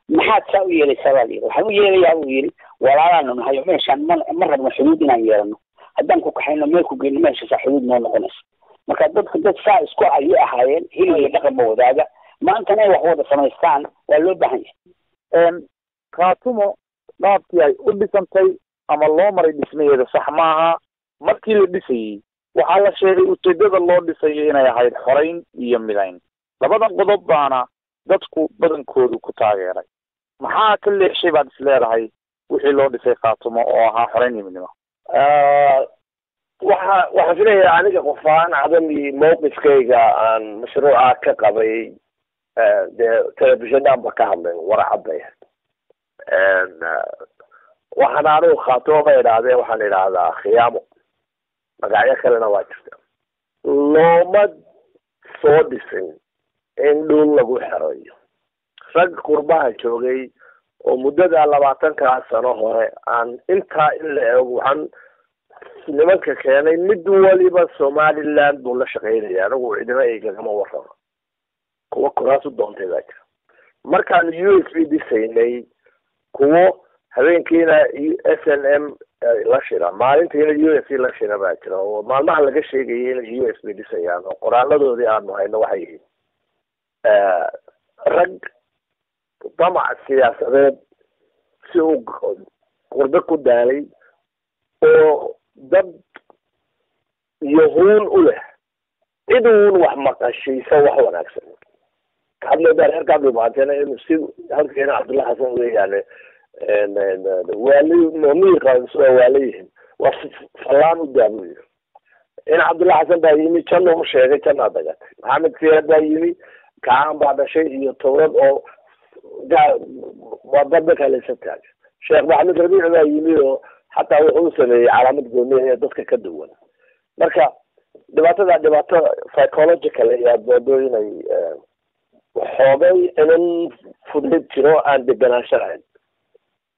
maxaad saa u yeelaysaa waxaan u yeelayaa uu yiri walaalaanu nahay meeshaan ma rabno xuduud inaan yeelano haddaan ku kaxayno meel ku geyno meesha xuduud noo noqonaysa marka dadka dad saa isku ay ahaayeen hilib dhaqan wadaaga maantana wax wada samaystaan waa loo baahan yahay qaatumo dhaabkii ay u dhisantay ama loo maray dhismaheeda sax maaha markii la dhisayay waxaa la sheegay ujeedada loo dhisayo inay ahayd xorayn iyo midayn labadan qodob baana dadku badankoodu ku taageeray maxaa ka leexshay baad isleedahay wixii loo dhisay qaatumo oo ahaa xorayn iyo midnimo waxaan filayaa aniga qofaan cadami mowqifkayga aan mashruuca ka qabay dee telefishinaan ba ka hadlay warcadday waxaan anigu khaatumo ma idhaahdeen waxaan idhaahdaa khiyaamo magacyo kalena waa jirta looma soo dhisin in dhul lagu xerayo rag qurbaha joogay oo muddada 20 sano hore aan intaa in la eego waxaan nimanka keenay mid waliba Somaliland buu la shaqeynaya anigu cidina igama warramo kuwa kuraas u doontay baa jira markaan USB dhisaynay kuwo habeenkiina SNM la shira maalintiina USB la shira baa jira oo maalmaha laga sheegayay in USB dhisayaan oo qoraaladoodii aanu hayno waxay yihiin rag damac siyaasadeed si uu qurbo ku daalay oo dad yahuun u leh ciduun wax maqashiisa wax wanaagsan hadda reerka dhulbaanteena inuu si halkeena Cabdullaahi Xasan weeyaane waali nomiiqan soo waaliyihiin waa falaan u daabuyo in Cabdullaahi Xasan baa yimi janno u sheegay janna dagatay Maxamed Siyaad baa yimi kaan baa dhashay iyo towrad oo wadada kale sabtaag Sheekh Maxamed Rabiic baa yimi oo حتى wuxuu sameeyay calaamad gooni ah dadka ka duwan marka dhibaato psychological iyo doodooyinay xoogay inaan fudud jiro aan deganaansho lahayn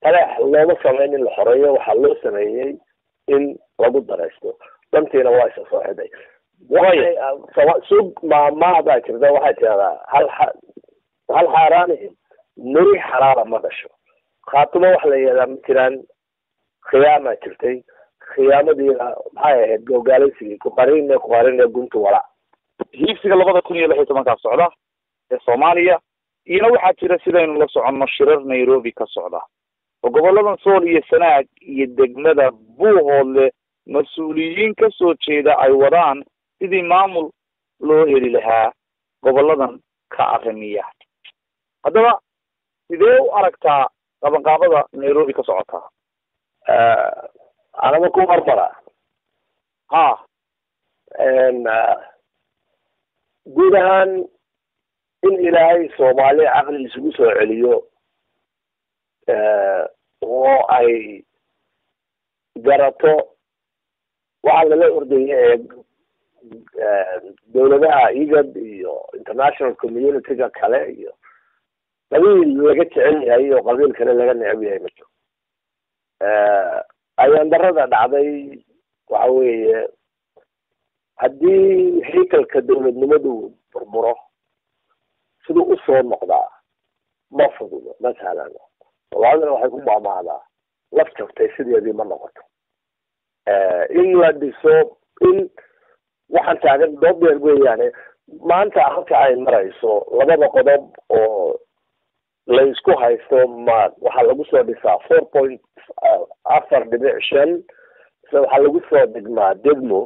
tala looma sameyn in la xoreeyo waxa loo sameeyay in lagu daraysto dantiina waa isa soo xiday suuq ma baa jirta waxaa jira hal xaaraani nuri xalaala ma dhasho khaatumo wax la yiraahdo jiraan khiyaama jirtay khiyaamadii maxay ahayd gogaalaysigii ku qarinay guntu wala hiigsiga 2016 socda ee Soomaaliya iyo waxaa jira sidaynu la soconno shirar Nairobi ka socda oo goboladan Sool iyo Sanaag iyo degmada Buuhoodle mas-uuliyiin ka soo jeeda ay wadaan sidii maamul loo heli lahaa goboladan ka arrimiya. haddaba sidee u aragtaa qabanqaabada nairobi ka socotaa? anaba ku marmara guud ahaan in ilaahay soomaali caqli isugu soo celiyo oo ay garato waxaa lala ordaya dawladaha igad iyo international community-ga kale iyo qabiil laga jecel yahay iyo qabiil kale laga neceb yahay majo ayaan darada dhacday waxa weeye haddii haykalka dawladnimadu burburo siduu usoo noqdaa ma fududo ma sahlano. soomaalidana waxay ku maamaadaa laf jabtay sideedii ma noqoto. in la dhiso in waxaan taagan doob dheer weeyaane maanta halka ay marayso labada qodob oo la isku haysto ma waxaa lagu soo dhisaa 4.4.5 so waxaa lagu soo dhigmaa degmo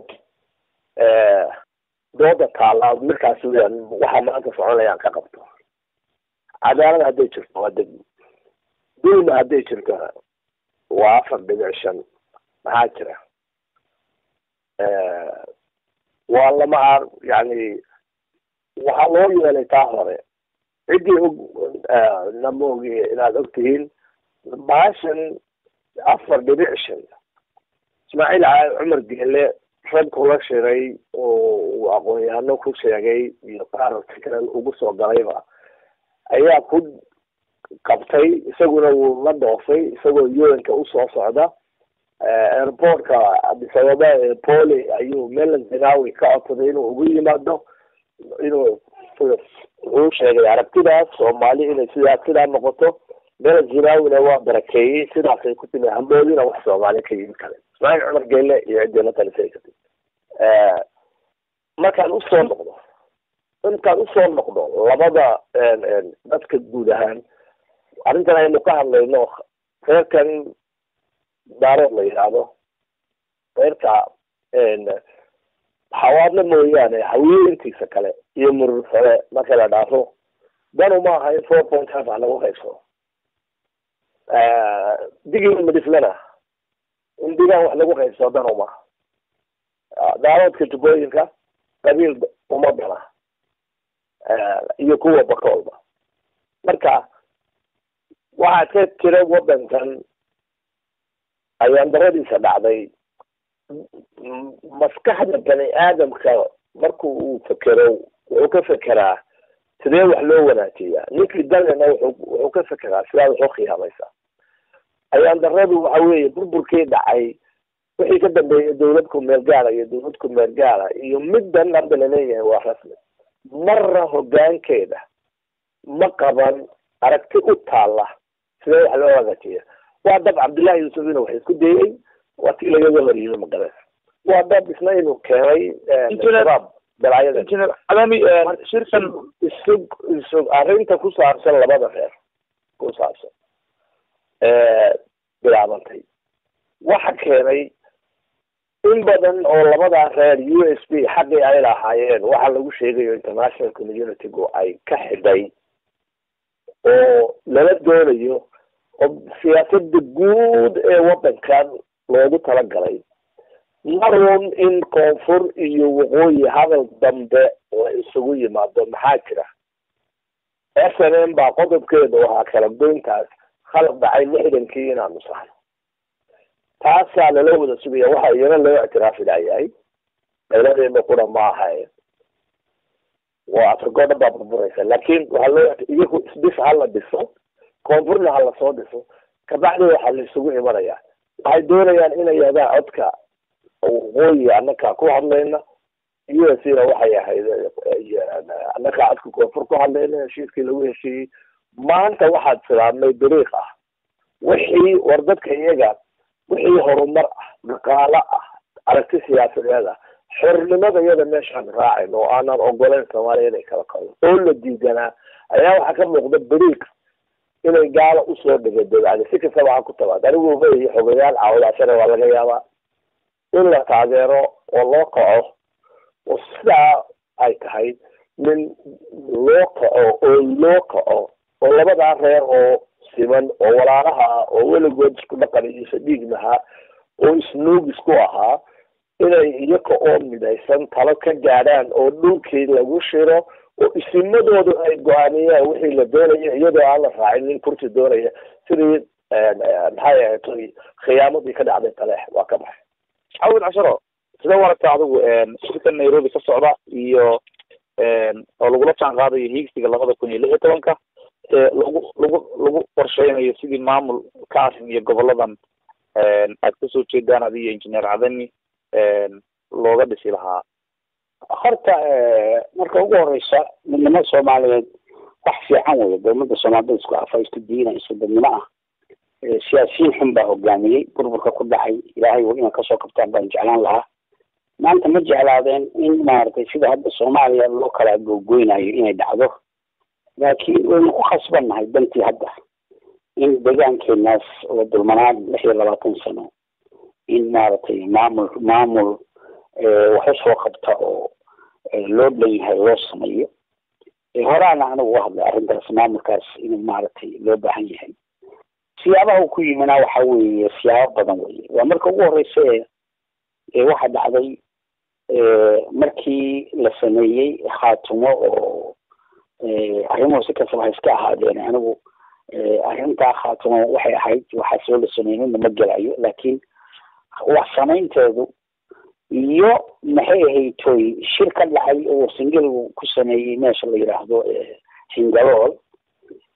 dooda taala markaas weeyaan waxa maanta soconayaan ka qabto. cadaalad hadday jirto waa degmo, dulma hadday jirto waa 4.5 maxaa jira waa lama yani waxaa loo yeelay taa hore ciddii og namogi inaad og tihiin baashan 4.5 ismaaciil cumar geele rag kula shiray oo uu aqoon-yahano ku sheegay iyo qaar fikran ugu soo galayba ayaa ku qabtay. isaguna wuu la dhoofay isagoo UN-ka usoo socda airportka Addis Ababa poli ayuu Melan Zenawi ka codsaday inuu ugu yimaado inuu wuxuu sheegay aragtidaas soomaali inay sidaa noqoto. Melan Zenawina waa barakeeyey sidaasay ku timi hamoodina wax soomaali ka yimid kale ismaaciil cumar geele iyo ciddii la talisay kadib markaan usoo noqdo labada dadka guud ahaan arrintan aynu ka hadlayno reerkan daarood la yidhaahdo reerka xawaadle mooyaane haweenkiisa kale iyo murursade marka la dhaafo danu ma aha in 4.5 ah lagu qaybsado. digii madiflana in digaan wax lagu qaybsado danu maaha. daaroodka jubbooyinka qabiil uma dana iyo kuwa bakoolba. marka waxaa ka jira wadankan ayaan daradiisa dhacday maskaxda bani aadamka marku uu fekero wuxuu ka fekeraa sidee wax loo wanaajiyaa. ninkii dalena wuxuu ka fekeraa sidaa wax u khiyaamaysa. ayaan daradu waxa weeye burburkii dhacay wixii ka dambeeyay dawlad ku meel gaara iyo dawlad ku meel gaara iyo middan hadda laleeyahay waa rasmi marna hogaankeeda ma qaban aragti u taala sidee wax loo wanaajiya. waa dab cabdullaahi yuusufina wax isku dayay waa tii lagaga horiyey magaras waa dab isna inuu keenay shabaab dalaayada calaami shirkan isug arrinta ku saabsan labada reer ku saabsan bilaabantay waxa keenay in badan oo labada reer USP xaqii ay lahaayeen waxa lagu sheegayo international community-gu ay ka xidhay oo lala doonayo oo siyaasadda guud ee wadankan loogu talagalay marun in koonfur iyo waqooyi hadal dambe la isugu yimaado. maxaa jira SNM baa qodobkeeda waxaa kala goyntaas khalad dhacay 60kii inaanu saxno. taasaa lala wada sugaya waxa iyana loo ictiraafi layahay dawladeena kuna ma ahayn waa afrikooda baa burburaysa laakiin waxaa loo iyagu isdhis hala dhiso koonfurna hala soo dhiso kabacdi waxaa la isugu imanaya. waxay doonayaan inay yadaan codka waqooyi annaka ku hadlayna USCna waxay ahayd annaka codka koonfur ku hadlayna heshiiskii lagu heshiiyey. maanta waxaad silaamay dariiq ah wixii war dadka iyaga wixii horumar ah dhaqaale ah aragti siyaasadeed ah xornimada iyada meeshaan raacin oo aanan ogoleyn soomaaliya inay kala qado oo la diidanaa ayaa waxaa ka muuqda dariiq inay gaalo usoo dhigay dawlada si kastaba ha ku tabaad anigu ubay xogayaal caawadaashana waa laga yaabaa in la taageero oo loo kaco oo sidaa ay tahay nin loo kaco oo labadaa reer oo siman oo walaalaha ah oo weligood isku dhaqaniisa dhiignahaa oo isnuugis ku ahaa inay iyaga oo midaysan talo ka gaadhaan oo dhulkii lagu shiro oo isimadoodu ay go-aamiyaan wixii la doonaya iyadoo aan la raacin nin kursi doonaya sidii maxay ahayd khiyaamadii ka dhacday taleex waa ka baxay. cawd casharo sida waragta adigu shirka Nairobi ka socda iyo oo lagula jaan qaadayo hiigsiga 2016 lagu qorsheynayo sidii maamul kaasim iyo goboladan aad kasoo jeedaan adiyo engineer Cadani looga dhisi lahaa. horta marka ugu horeysa midnimada Soomaaliyeed wax fiican weeye dowladda Soomaaliyeed isku afaysto diina isku dadnimo ah siyaasiyiin xun baa hogaamiyey burburka ku dhacay ilaahay waa inay kasoo kabtaan baan jeclaan lahaa maanta ma jeclaadeen in maaragtay sida hadda Soomaaliya loo kala gogoynayo inay dhacdo laakiin waynu ku khasbannahay dantii hadda in deegaankeenaas oo dulmanaad 26 sano in maaragtay maamul waxa soo qabta oo loo leeyahay loo sameeyo horaana anigu hadda arrintaas maamulkaas in maaragtay loo baahan yahay siyaabaha uu ku yimina waxa weeye siyaabo badan weeye waa marka ugu horeysa waxa dhacday markii la sameeyey khaatumo oo arrimuhu si kastaba iska ahaadeen anigu arrintaa khaatumo waxay ahayd waxa soo la sameeyay ma gelayo laakiin wax samaynteedu iyo maxay ahayd shir ka dhacay oo singaligu ku sameeyay meesha la yiraahdo Singalool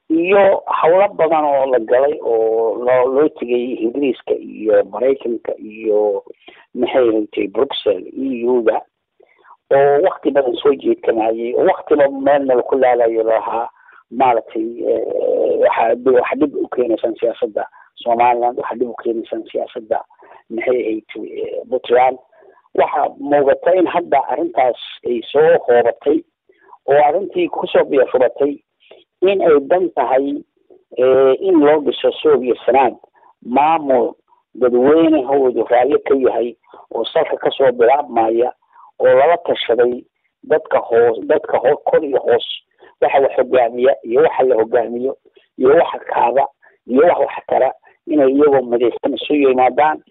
iyo hawlo badan oo la galay oo loo tagay Ingiriiska iyo Mareykanka iyo maxay ahayd Brussels EU-da oo waqti badan soo jeedkanayay oo waqtiba meel ku laalayo lahaa maaragtay waxa dib u keenaysan siyaasadda Soomaaliland waxa dib u keenaysan siyaasadda maxay ahayd Puntland waxa muuqata in hadda arrintaas ay soo hoobatay oo arrintii kusoo biirfuratay in ay dan tahay in loo dhiso Soomaaliya sanad maamul dadweyne hawadu raalli ka yahay oo salka kasoo bilaabmaya oo lala tashaday dadka kor iyo hoos waxa la hogaamiya iyo waxa la hogaamiyo iyo waxa kaaba iyo waxa tara inay iyagoo madaysan soo yimaadaan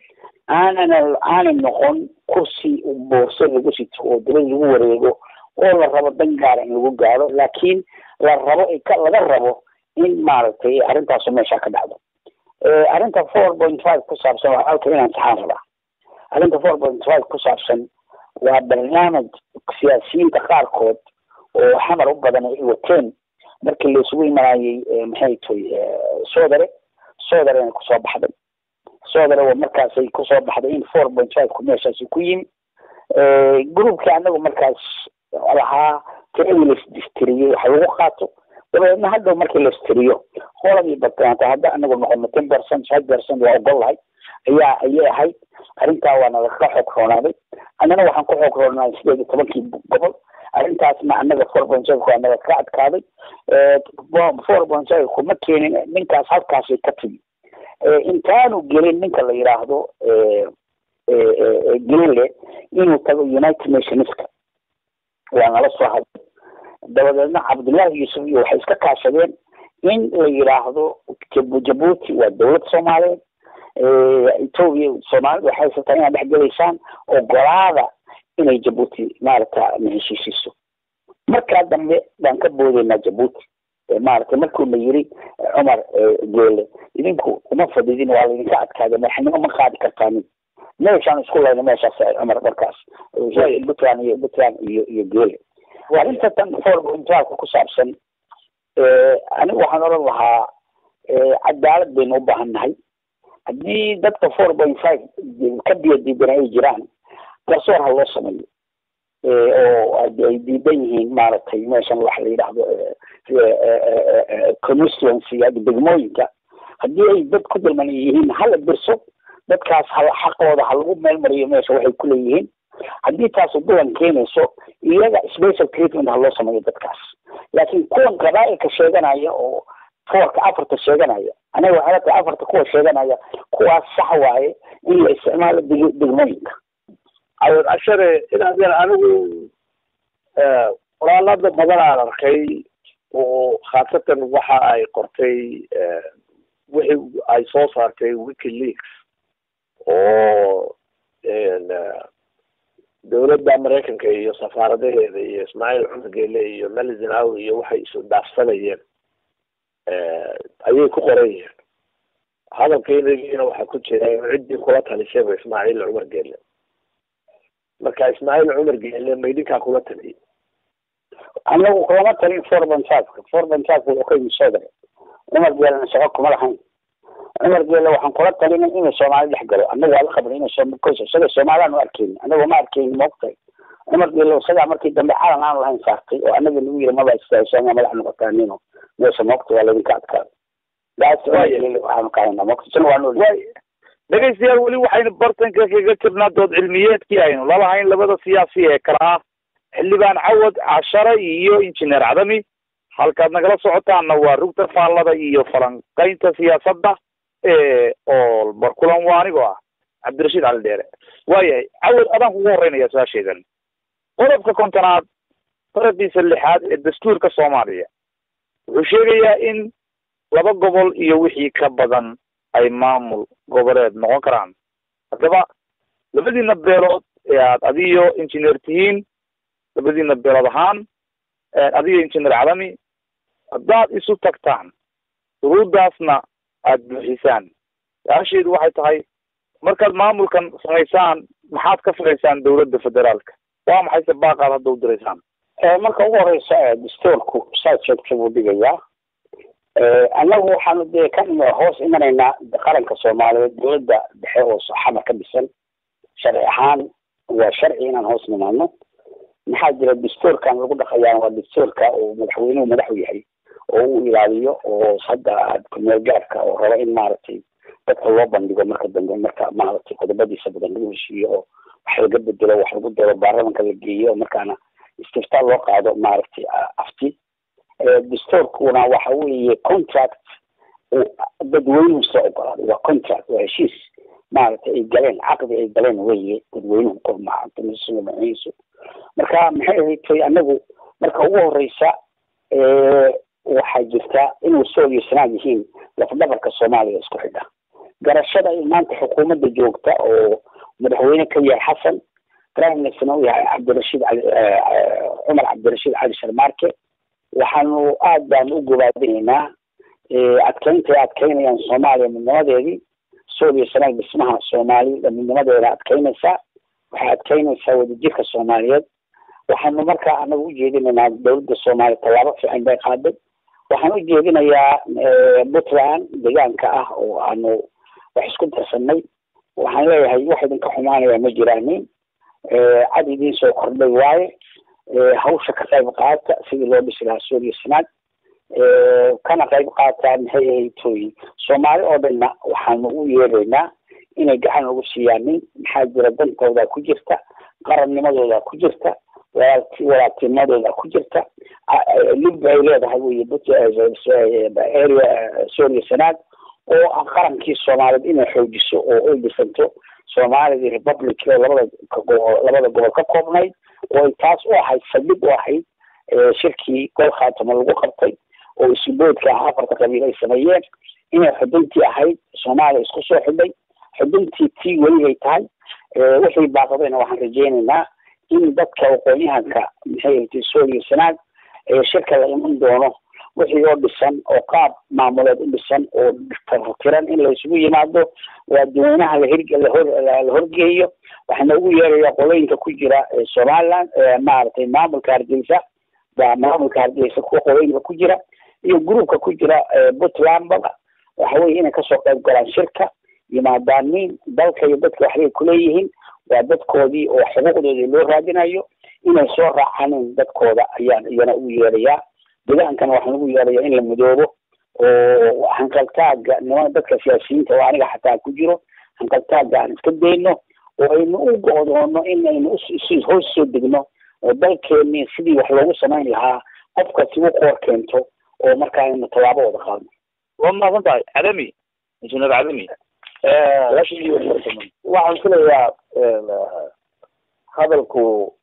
aanan noqon kursi boorso lagu sito oo dawlad lagu wareego oo la rabo dan gaar in lagu gaaro laakiin laga rabo in maaragtay arrintaas meesha ka dhacdo arrinta 4.5 ku saabsan waa halka inaan saxan rabaa arrinta 4.5 ku saabsan waa barnaamij siyaasiyiinta qaarkood oo xamar u badan ay wateen markii la isugu imaanayay maxay tahay soodare ku soo baxday soodare waa markaas ay ku soo baxday in 4.5 ku meeshaas ku yimi groupka anagu markaas lahaa tirada districtiyay waxa lagu qaato dabeedna hadda markii la istiriyo qoladii badnaanta hadda anagu noqono 10% 5% waa ogolahay ayay ahayd arrintaa waana ka xogronaaday annana waxaan ku xogroonaay 18 gobol arrintaasna annaga 4.5 ku annaga ka adkaaday 4.5 kuma keenin ninkaas halkaas ka timi intaanu gelin ninka la yiraahdo gele inuu tago United Nationska waana la soo hadlay dabadeedna Cabdullaahi Yuusuf iyo waxay iska kaashadeen in la yiraahdo Djibouti waa dawlad Soomaaliyeed Ethiopia Soomaaliya waxay sabtay inay dhexgalaysaan oo golaada inay Djibouti maarta heshiisiiso marka dambe baan ka boodayna Djibouti maarta markuu la yiri Umar Geele idinku uma fadidin waa idinka adkaada maxnimo ma qaadi kartaan meeshaan isku leeyahay meeshaas Umar markaas Puntland iyo Geele arrinta tan 4.5 ku saabsan anigu waxaan oran lahaa cadaalad baynu u baahannahay haddii dadka 4.5 ka diidan ay jiraan garsoor ha loo sameeyo oo ay diidan yihiin maaragtay meeshan wax la yidhaahdo constituency degmooyinka haddii ay dad ku dulman yihiin hala dirso dadkaas xaqooda ha lagu meelmariyo meesha waxay ku leeyihiin haddii taas duwan keenayso iyaga special treatment ha loo sameeyo dadkaas laakiin kuwan qabaa'ilka sheeganaya oo afarta sheeganaya aniga waxaa afarta kuwa sheeganaya kuwaas sax waaye in la isticmaalo degmooyinka cawad cashare inaad anigu qoraalada badan aan arkay oo khaasatan waxa ay qortay wixii ay soo saartay WikiLeaks oo dowladda Mareykanka iyo safaaradaheeda iyo Ismaaciil Cumar Geele iyo Mali Zenawi iyo waxay isu dhaafsanayeen ayay ku qorayeen hadalkeena waxa ku jira ciddii kula talisay Ismaaciil Cumar Geele marka Ismaaciil Cumar Geele meydinka kula taliyay anagu kulama talin forbantaadka wuxuu ka yimid soo daray Cumar Geele shaqo kuma lahayn Cumar Geele waxaan kula talinay inuu Soomaali dhex galo anagu waa la qabnay inuu Soomaaliland u arkeen anagu ma arkeen moqtay Cumar Geele isaga markii dambe xalan aan lahayn saartay oo anaga lagu yiri ma istaaysan madax noqotaanino meesha moqtay waa laga adkaa daas waxaan qaadana moqtay waa noo dhageystayaal weli waxaynu bartanka kaga jirnaa dood cilmiyeedkii aynu la lahayn labada siyaasi ee kala ah xildhibaan cawad cashare iyo injineer cadami halkaad nagala socotaana waa rugta faallada iyo falanqaynta siyaasadda oo barkulan waa anigoo ah cabdirashiid cali dheere waayahay cawad adaan kugu horeynaya su-aashaydan qodobka kontonaad faraqiisa 6 ee dastuurka Soomaaliya wuxuu sheegayaa in laba gobol iyo wixii ka badan ay maamul goboleed noqon karaan haddaba labadiina beelood ee aad adiyo injineer tihiin labadiina beelood ahaan adiyo injineer cadami haddaad isu tagtaan shuruudaasna aad buuxisaan su-aasheedu waxay tahay markaad maamulkan samaysaan maxaad ka filaysaan dowladda federaalka waa maxayse baaqaad hadda u diraysaan marka ugu horeysa dastuurku saa joogta buu dhigayaa anagu waxaanu dee ka hoos imanaynaa qaranka Soomaaliyeed dowladda dhexe oo xamar ka dhisan sharci ahaan waa sharci inaan hoos nimaano maxaa jira dastuurkan lagu dhaqayaa waa dastuurka oo madaxweynuhu madaxu yahay oo uu ilaaliyo oo hadda kumeel gaarka oo raba in maaragtay dadka loo bandhigo marka dambe marka maaragtay qodobadiisa badan lagu heshiiyo oo wax laga bedelo wax lagu daro baarlamaanka la geeyo markaana istiftaar loo qaado maaragtay afti dastuurkuna waxa weeye contract dadweynuhu soo ogolaaday waa contract waa heshiis maaragtay ay galeen caqdi ay galeen weeye dadweynuhu kormacantamiisu marka maxay ahayd anagu marka ugu horeysa waxaa jirta inuu soo yeesnaan yihiin lafdhabarka Soomaaliya isku xidha garashada ay maanta xukuumadda joogta oo madaxweyne ka yahay Xasan prime minister uu yahay Cumar Cabdirashiid Cali Sharmaarke waxaanu aad baan u go'aadinaynaa adkeynayaan Soomaaliya midnimadeedii soo yeesnaan dhismaha Soomaaliya midnimadeeda adkeynaysa waxay adkeynaysaa wadajirka Soomaaliyeed waxaanu markaa anagu u jeedinaynaa dowladda Soomaaliya tallaabo fiican bay qaaday waxaan u jeedinayaa Puntland deegaanka ah oo aanu wax isku darsanay waxaan leeyahay wax idinka xumaanaya ma jiraanin cad idiin soo kordhay waaye hawsha ka qayb qaata sidii loo dhisi lahaa Suuriya Sanaad kana qayb qaataan maxay ahayd Soomaali oo dhanna waxaanu u yeeraynaa inay gacan ugu siiyaan maxaa jira dantooda ku jirta qarannimadooda ku jirta walaaltinimadooda ku jirta lib ay leedahay area Suuriya Sanaad oo qarankii Soomaaliyeed inay xoojiso oo ay dhisanto Somali Republic labada gobol ka koobnayd oo taas u ahayd sabab u ahayd shirkii gol khaatama lagu qabtay oo isboodka afarta qabiil ay sameeyeen inay xuduntii ahayd Soomaaliya isku soo xidhay xuduntii tii weli ay tahay wixii baaqadayna waxaan rajaynaynaa in dadka aqoonyahanka maxay ahayd Suuriya Sanaad shirka la iman doono wixii oo dhisan oo qaab maamuleed u dhisan oo tirtiran in la isugu yimaado waa dadweynaha la horgeeyo waxaana ugu yeerayaa qolooyinka ku jira Somaliland maaragtay maamulka Hargeysa kuwa qolooyinka ku jira iyo gruupka ku jira Puntland waxa weeye inay kasoo qayb galaan shirka yimaadaan dalka iyo dadka waxay ku leeyihiin waa dadkoodii oo xuquuqdoodii loo raadinayo inay soo raacaan dadkooda ayaan iyana u yeerayaa deegaankan waxaan ugu yeerayaa in la midoobo oo hanqaltaaga nimana dadka siyaasiyiinta oo aniga xataa ku jiro hanqaltaaga aan iska dayno oo aynu u go'doono inaynu hoos soo degno oo dalkeennii sidii wax loogu samayn lahaa qofkasi u qoor keento oo markaa aynu tallaabo wada qaadno waa mahadsan tahay cadami injineer cadami waxaan filayaa hadalku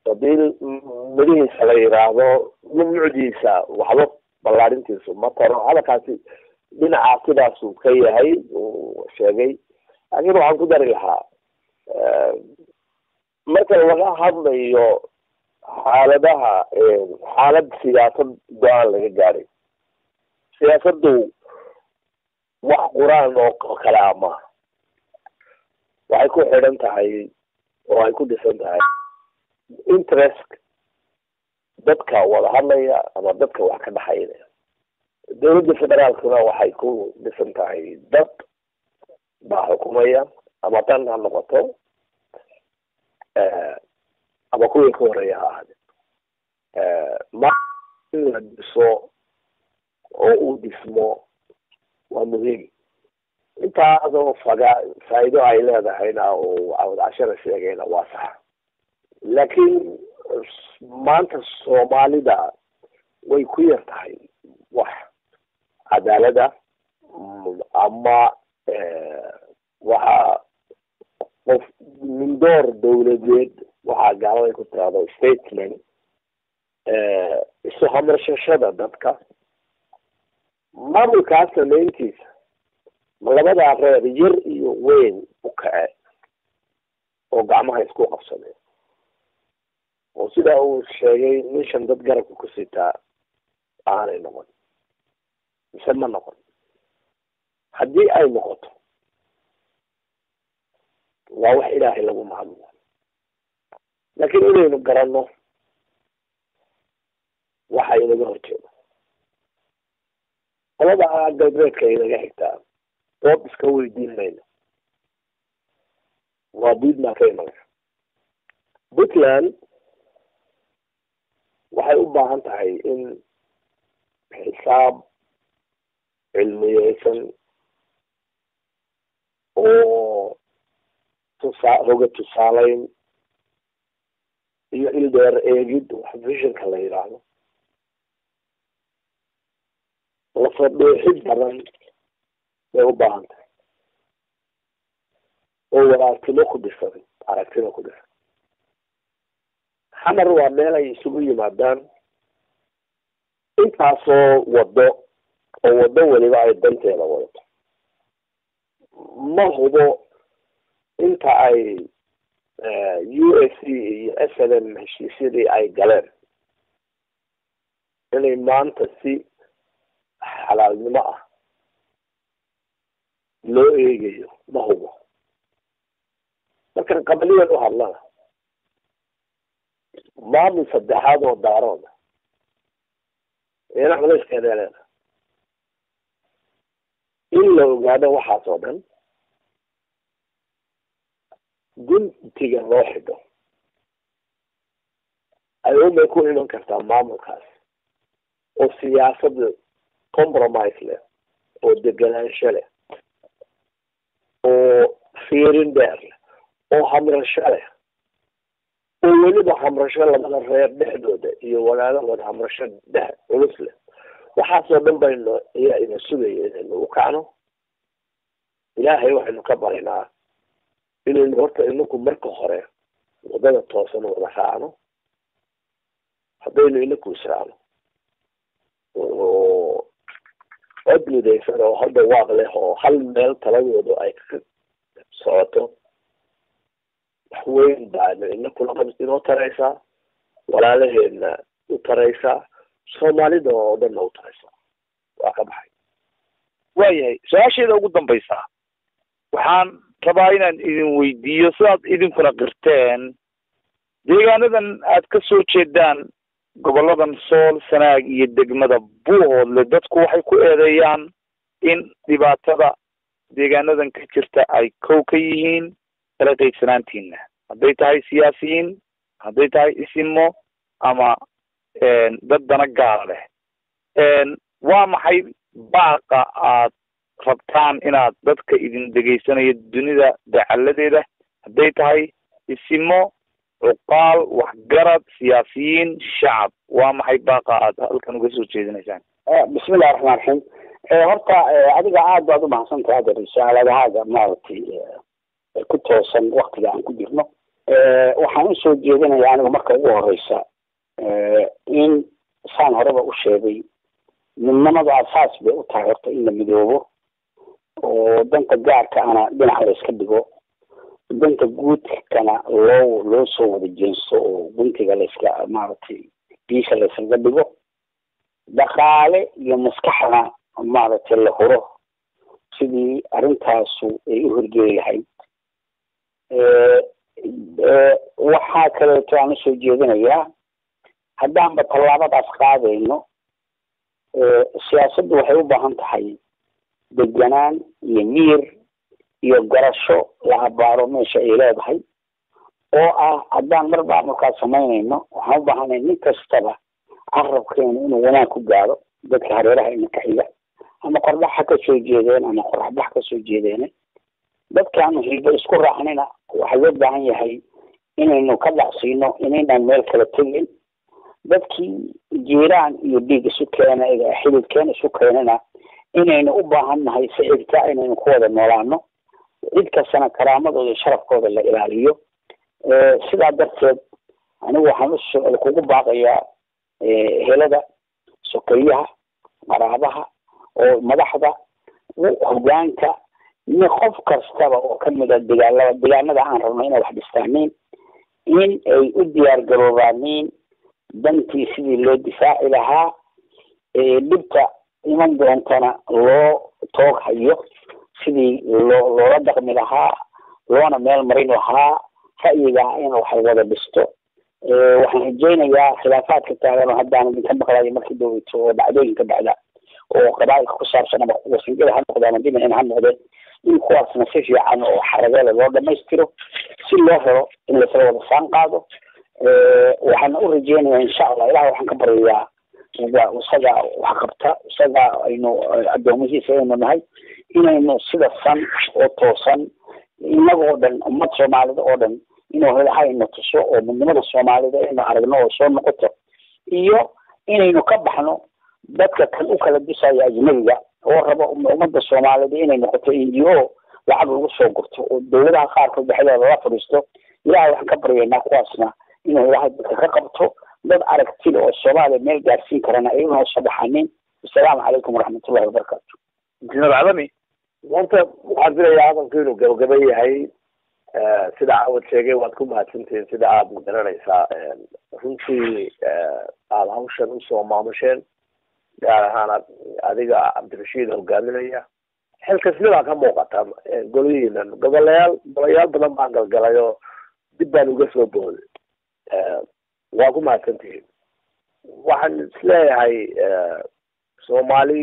hadii madihiisa la yiraahdo mamnuucdiisa waxba ballaarintiisu ma taro hadalkaasi dhinaca sidaasuu ka yahay uu sheegay laakiin waxaan ku dari lahaa marka laga hadlayo xaaladaha xaalad siyaasad go-aan laga gaaray siyaasadu wax quraan oo kale ama waxay ku xidhan tahay oo ay ku dhisan tahay interest dadka wada hadlaya ama dadka wax ka dhaxaynaya dowladda federaalkuna waxay ku dhisan tahay dad baa xukumaya ama tan ha noqoto ama kuwii ka horeeya ha ahade ma in la dhiso oo uu dhismo waa muhiim intaasoo faa'iido ay leedahayna oo cashara sheegayna waa sax laakiin maanta soomaalida way ku yar tahay wax cadaalada ama waxa qof mindoor dawladeed waxaa gaalada ku tiraahdo statesman isu hamarshashada dadka maamulkaas samayntiisa labadaa reer yar iyo weyn u kace oo gacmaha isku qabsadeen oo sidaa uu sheegay nishan dad garabka ku sitaa aanay noqon mise ma noqon haddii ay noqoto waa wax ilaahay lagu mahadnaq laakiin inaynu garanno waxa inaga horjeeda qolada galbeedka inaga xigtaa doob iska weydiin mayno waa diidmaa ka imanaya puntland waxay u baahan tahay in xisaab cilmiyeysan oo hoga tusaaleyn iyo ildheer eegid wax visionka la yidhaahdo lafadhooxid badan bay u baahan tahay oo walaartimo ku dhisan aragtimo ku dhisan xamar waa meel ay isugu yimaadaan intaasoo wado oo wado weliba ay danteeda wadato ma hubo inta ay USC iyo SNM heshiisyadii ay galeen inay maanta si xalaalnimo ah loo eegayo ma hubo markan qabaliyad u hadlana maamul saddexaad oo daarooda ina culayskeeda leeda in la ogaado waxaas oo dhan guntiga loo xidho ayuunbay ku iman kartaa maamulkaas oo siyaasad compromise leh oo deganaansho leh oo fiirin dheer leh oo hamrasho leh oo weliba hamrasho labada reer dhexdooda iyo walaalahooda hamrasho dhex culus leh waxaasoo dhan baynu ayaa ina sugaya inaynu u kacno ilaahay waxaynu ka barinaa inaynu horta inaku marka hore wadada toosan wada raacno haddaynu inaku israacno oo cod midaysan oo hadda waaq leh oo hal meel taladoodu ay ka socoto wax weyn baana inakula qabs inoo taraysaa walaalaheedna u taraysaa soomaalida oo dhanna u taraysaa waa ka baxay waayahay su-aasheeda ugu dambaysa waxaan rabaa inaan idin weydiiyo sidaad idinkuna qirteen deegaanadan aad ka soo jeedaan goboladan sool sanaag iyo degmada buuhoodle dadku waxay ku eedeeyaan in dhibaatada deegaanadan ka jirta ay kow ka yihiin kala qeybsanaantiina hadday tahay siyaasiyiin hadday tahay isimo ama dad dana gaara leh waa maxay baaqa aad rabtaan inaad dadka idin dhegaysanayo dunida dacaladeeda hadday tahay isimo cuqaal waxgarad siyaasiyiin shacab waa maxay baaqa aad halkan uga soo jeedinaysaan bismillahi raxmaan raxiim horta adiga aad baad u mahadsantahay hadda risaaladahaaga maaragtay ku toosan waktiga aan ku jirno waxaan usoo jeedinayaa aniga marka ugu horeysa in saan horeba u sheegay midnimadu asaas bay u tahay horta in la midoobo oo danta gaarka ana dhinac la iska dhigo danta guudkana loo soo wada jeenso oo guntiga la iska maaragtay biisha la iskaga dhigo dhaqaale iyo maskaxna maaragtay la huro sidii arrintaasu ay u horgeeli lahayd waxaa kaleeto aan usoo jeedinayaa haddaanba tallaabadaas qaadayno siyaasaddu waxay u baahan tahay deganaan iyo miyir iyo garasho la abaaro meesha ay leedahay oo ah haddaan marbaa markaa samaynayno waxaan u baahanay nin kastaba carabkeena inuu wanaag ku gaaro dadka hareeraha ina ka xiga ama qordhax ha ka soo jeedeen ama qoraxbax ka soo jeedeene dadkaanu hiibo isku raacnina waxaa loo baahan yahay inaynu ka dhacsiino inaynaan meel kala tegin dadkii jiiraan iyo dhiig isu keena xididkeen isu keenana inaynu u baahan nahay si xigta inaynu ku wada noolaano cid kastana karaamadooda sharafkooda la ilaaliyo sidaa darteed anigu waxaan kugu baaqayaa helada sokeyaha qaraabaha oo madaxda hogaanka iyo qof kastaba oo kamid a deegaanada aan rabno inay wax dhistaaniin in ay u diyaar garoobaaniin dantii sidii loo difaaci lahaa dhibta iman doontana loo toog hayo sidii loola dhaqmi lahaa loona meel marin lahaa ra'yiga in wax wada dhisto waxaan rajaynayaa khilaafaadka taagan oo haddaan idinka maqlayo markii dowlito oo dhacdooyinka dhacda oo qabaa'ilka ku saabsan ama wasangada ha noqdaan ama dhinacan ha noqdeen in kuwaasna si fiican oo xarageela loo dhamaystiro si loo helo in lasla wada saan qaado waxaana u rajeynayaa insha allah ilaah waxaan ka baryayaa isaga wax qabta isaga aynu addoomihiisa aynu nahay inaynu sida san oo toosan inagoo dhan ummad soomaalida oo dhan inuu helahayna tuso oo midnimada soomaalida aynu aragno oo soo noqoto iyo inaynu ka baxno dadka kan u kala disaya ajnabiga oo rabo ummadda soomaalida inay noqoto NGO lacag lagu soo gurto oo dowladaha qaarkood dhexdooda la fadhiisto ilaahay waxaan ka baryaynaa kuwaasna inuu ilaahay dadka ka qabto dad aragtida oo soomaaliya meel gaarsiin karana ay una soo baxanin assalaamu calaykum waraxmatullahi wabarakaatu injineer calami maanta waxaan filayaa hadalku inuu gabagaba yahay sida caawad sheegay waad ku mahadsantihiin sida aada magaranaysaa runtii aada hawshan usoo maamusheen gaar ahaan adiga cabdirashiid hogaaminaya xilkasnidaa ka muuqata golihiinan golayaal badan baan galgalay oo dib baan uga soo booday waa ku mahadsantihiin waxaan isleeyahay soomaali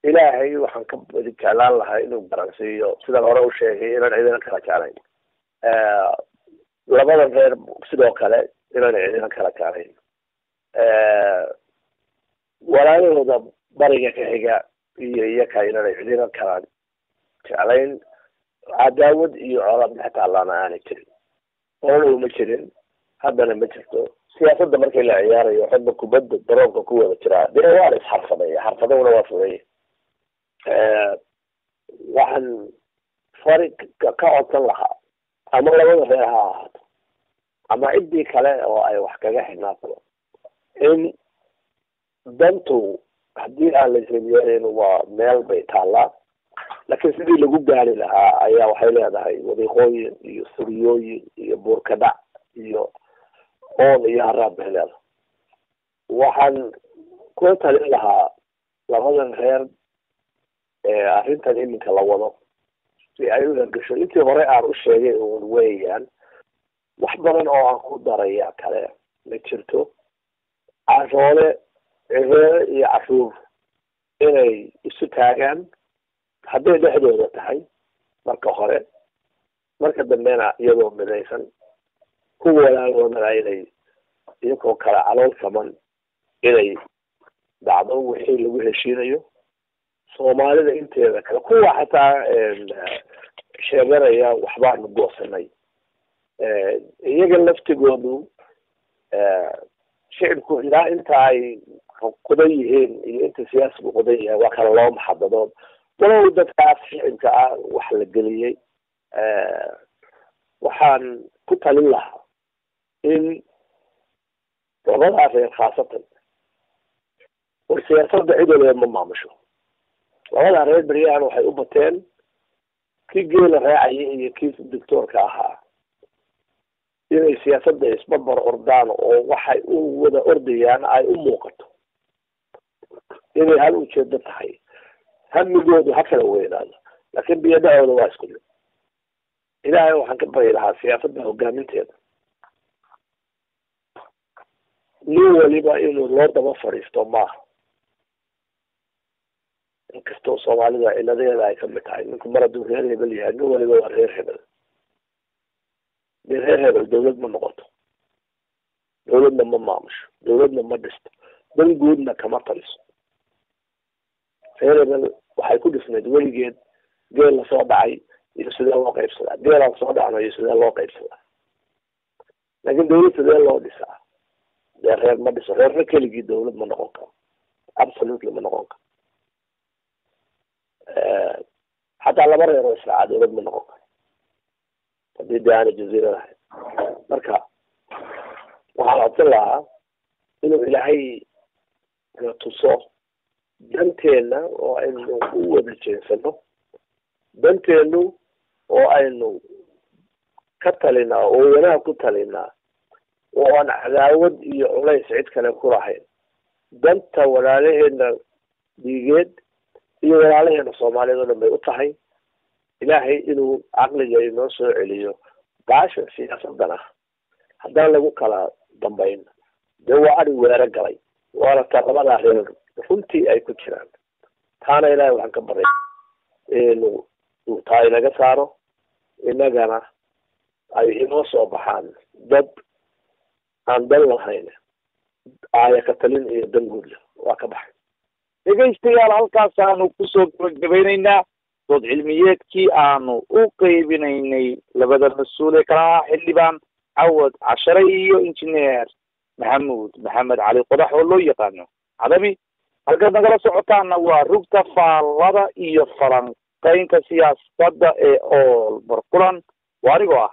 ilaahay waxaan ka jeclaan lahaa inuu garansiiyo sidaan hore u sheegay inaan cidina kala jeclayn labada reer sidoo kale inaan cidina kala jeclayn walaalahooda bariga ka xiga iyo iyaka inaan cidina kala jeclayn cadaawad iyo colad maxtaalaana aanay jirin ololow ma jirin haddana ma jirto siyaasadda markii la ciyaarayo xubba kubadda daroonka ku wada jiraa dee waa la isxarfadeeya xarfadahuna waa fudeeya waxaan fari ka codsan lahaa ama labada reer ha ahaato ama ciddii kale oo ay wax kaga xidhnaato in dantu haddii aan la isreebyeelin waa meel bay taallaa laakiin sidii lagu gaari lahaa ayaa waxay leedahay wadiiqooyin iyo suriyooyin iyo buurkadhac iyo oon iyo haraab bay leedahay waxaan ku talin lahaa labadan reer arrintan iminka la wado si ay u hergasho intii hore aan u sheegay uun weeyaan wax badan oo aan ku daraya kale ma jirto cashoole cireere iyo cashuur inay isu taagaan hadday dhexdooda tahay marka hore marka dambena iyadoo midaysan kuwa walaalhoodana inay iyagoo kale calool saman inay dhacdo wixii lagu heshiinayo soomaalida inteeda kale kuwa xataa sheeganaya waxbaanu goosanay iyaga laftigoodu shicibku ilaa inta ay qudan yihiin iyo inta siyaasigu qudan yahay waa kale loo maxadadood walow dadkaas shicibka ah wax la geliyey waxaan ku talin lahaa in labada reer khaasatan war siyaasadda cid waliba ma maamusho labada reer beryahan waxay u bateen kii geela raacaya iyo kii doctoorka ahaa inay siyaasadda isbarbar ordaan oo waxay u wada ordayaan ay u muuqato inay hal ujeedo tahay hamigoodu ha kala weynaado laakiin biyadahooda waa isku mid ilaahay waxaan ka bari lahaa siyaasadda hogaaminteeda nin waliba inuu loo daba fadhiisto maaha inkastoo soomaalida ciladeeda ay kamid tahay ninku mar hadduu reer hebel yahay nin waliba waa reer hebel reer hebel dawlad ma noqoto dawladna ma maamusho dawladna ma dhisto dan guudna kama taliso reer hebel waxay ku dhisnayd weligeed geel la soo dhacay iyo sidee loo qaybsadaa geelaan soo dhacno iyo sidee loo qaybsadaa laakiin dawlad sidee loo dhisaa dee reer ma dhiso reerna keligii dawlad ma noqon karo absolutely ma noqon karo xataa laba reer oo israaca dawlad ma noqon karo haddii dee aana jaziira lahayn marka waxaan codsan lahaa inuu ilaahay na tuso danteena oo aynu u wada jeensano danteenu oo aynu ka talinaa oo wanaag ku talinaa oo aan cadaawad iyo culays cid kale ku lahayn danta walaalaheena dhiigeed iyo walaalaheena soomaaliyeed oo dhan bay u tahay ilaahay inuu caqliga inoo soo celiyo baasha siyaasadana haddaan lagu kala dambayn dee waa ari weero galay waana ta labadaa reer runtii ay ku jiraan taana ilaahay waxaan ka baray inuu taa inaga saaro inagana ay inoo soo baxaan dad aan dan lahayn aaya ka talin iyo dan guud leh waa ka baxay dhegaystayaal halkaas aanu kusoo gabagabeynaynaa dood cilmiyeedkii aanu u qeybinaynay labada mas-uul ee kala ahaa xildhibaan cawad cashare iyo injineer maxamed cali qodax oo loo yaqaano cadami halkaad nagala socotaana waa rugta faallada iyo falanqeynta siyaasadda ee ool barkulan waa anigoo ah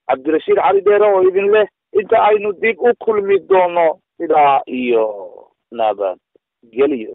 cabdirashiid cali dheere oo idin leh inta aynu dib u kulmi doono sidaa iyo nabad geliyo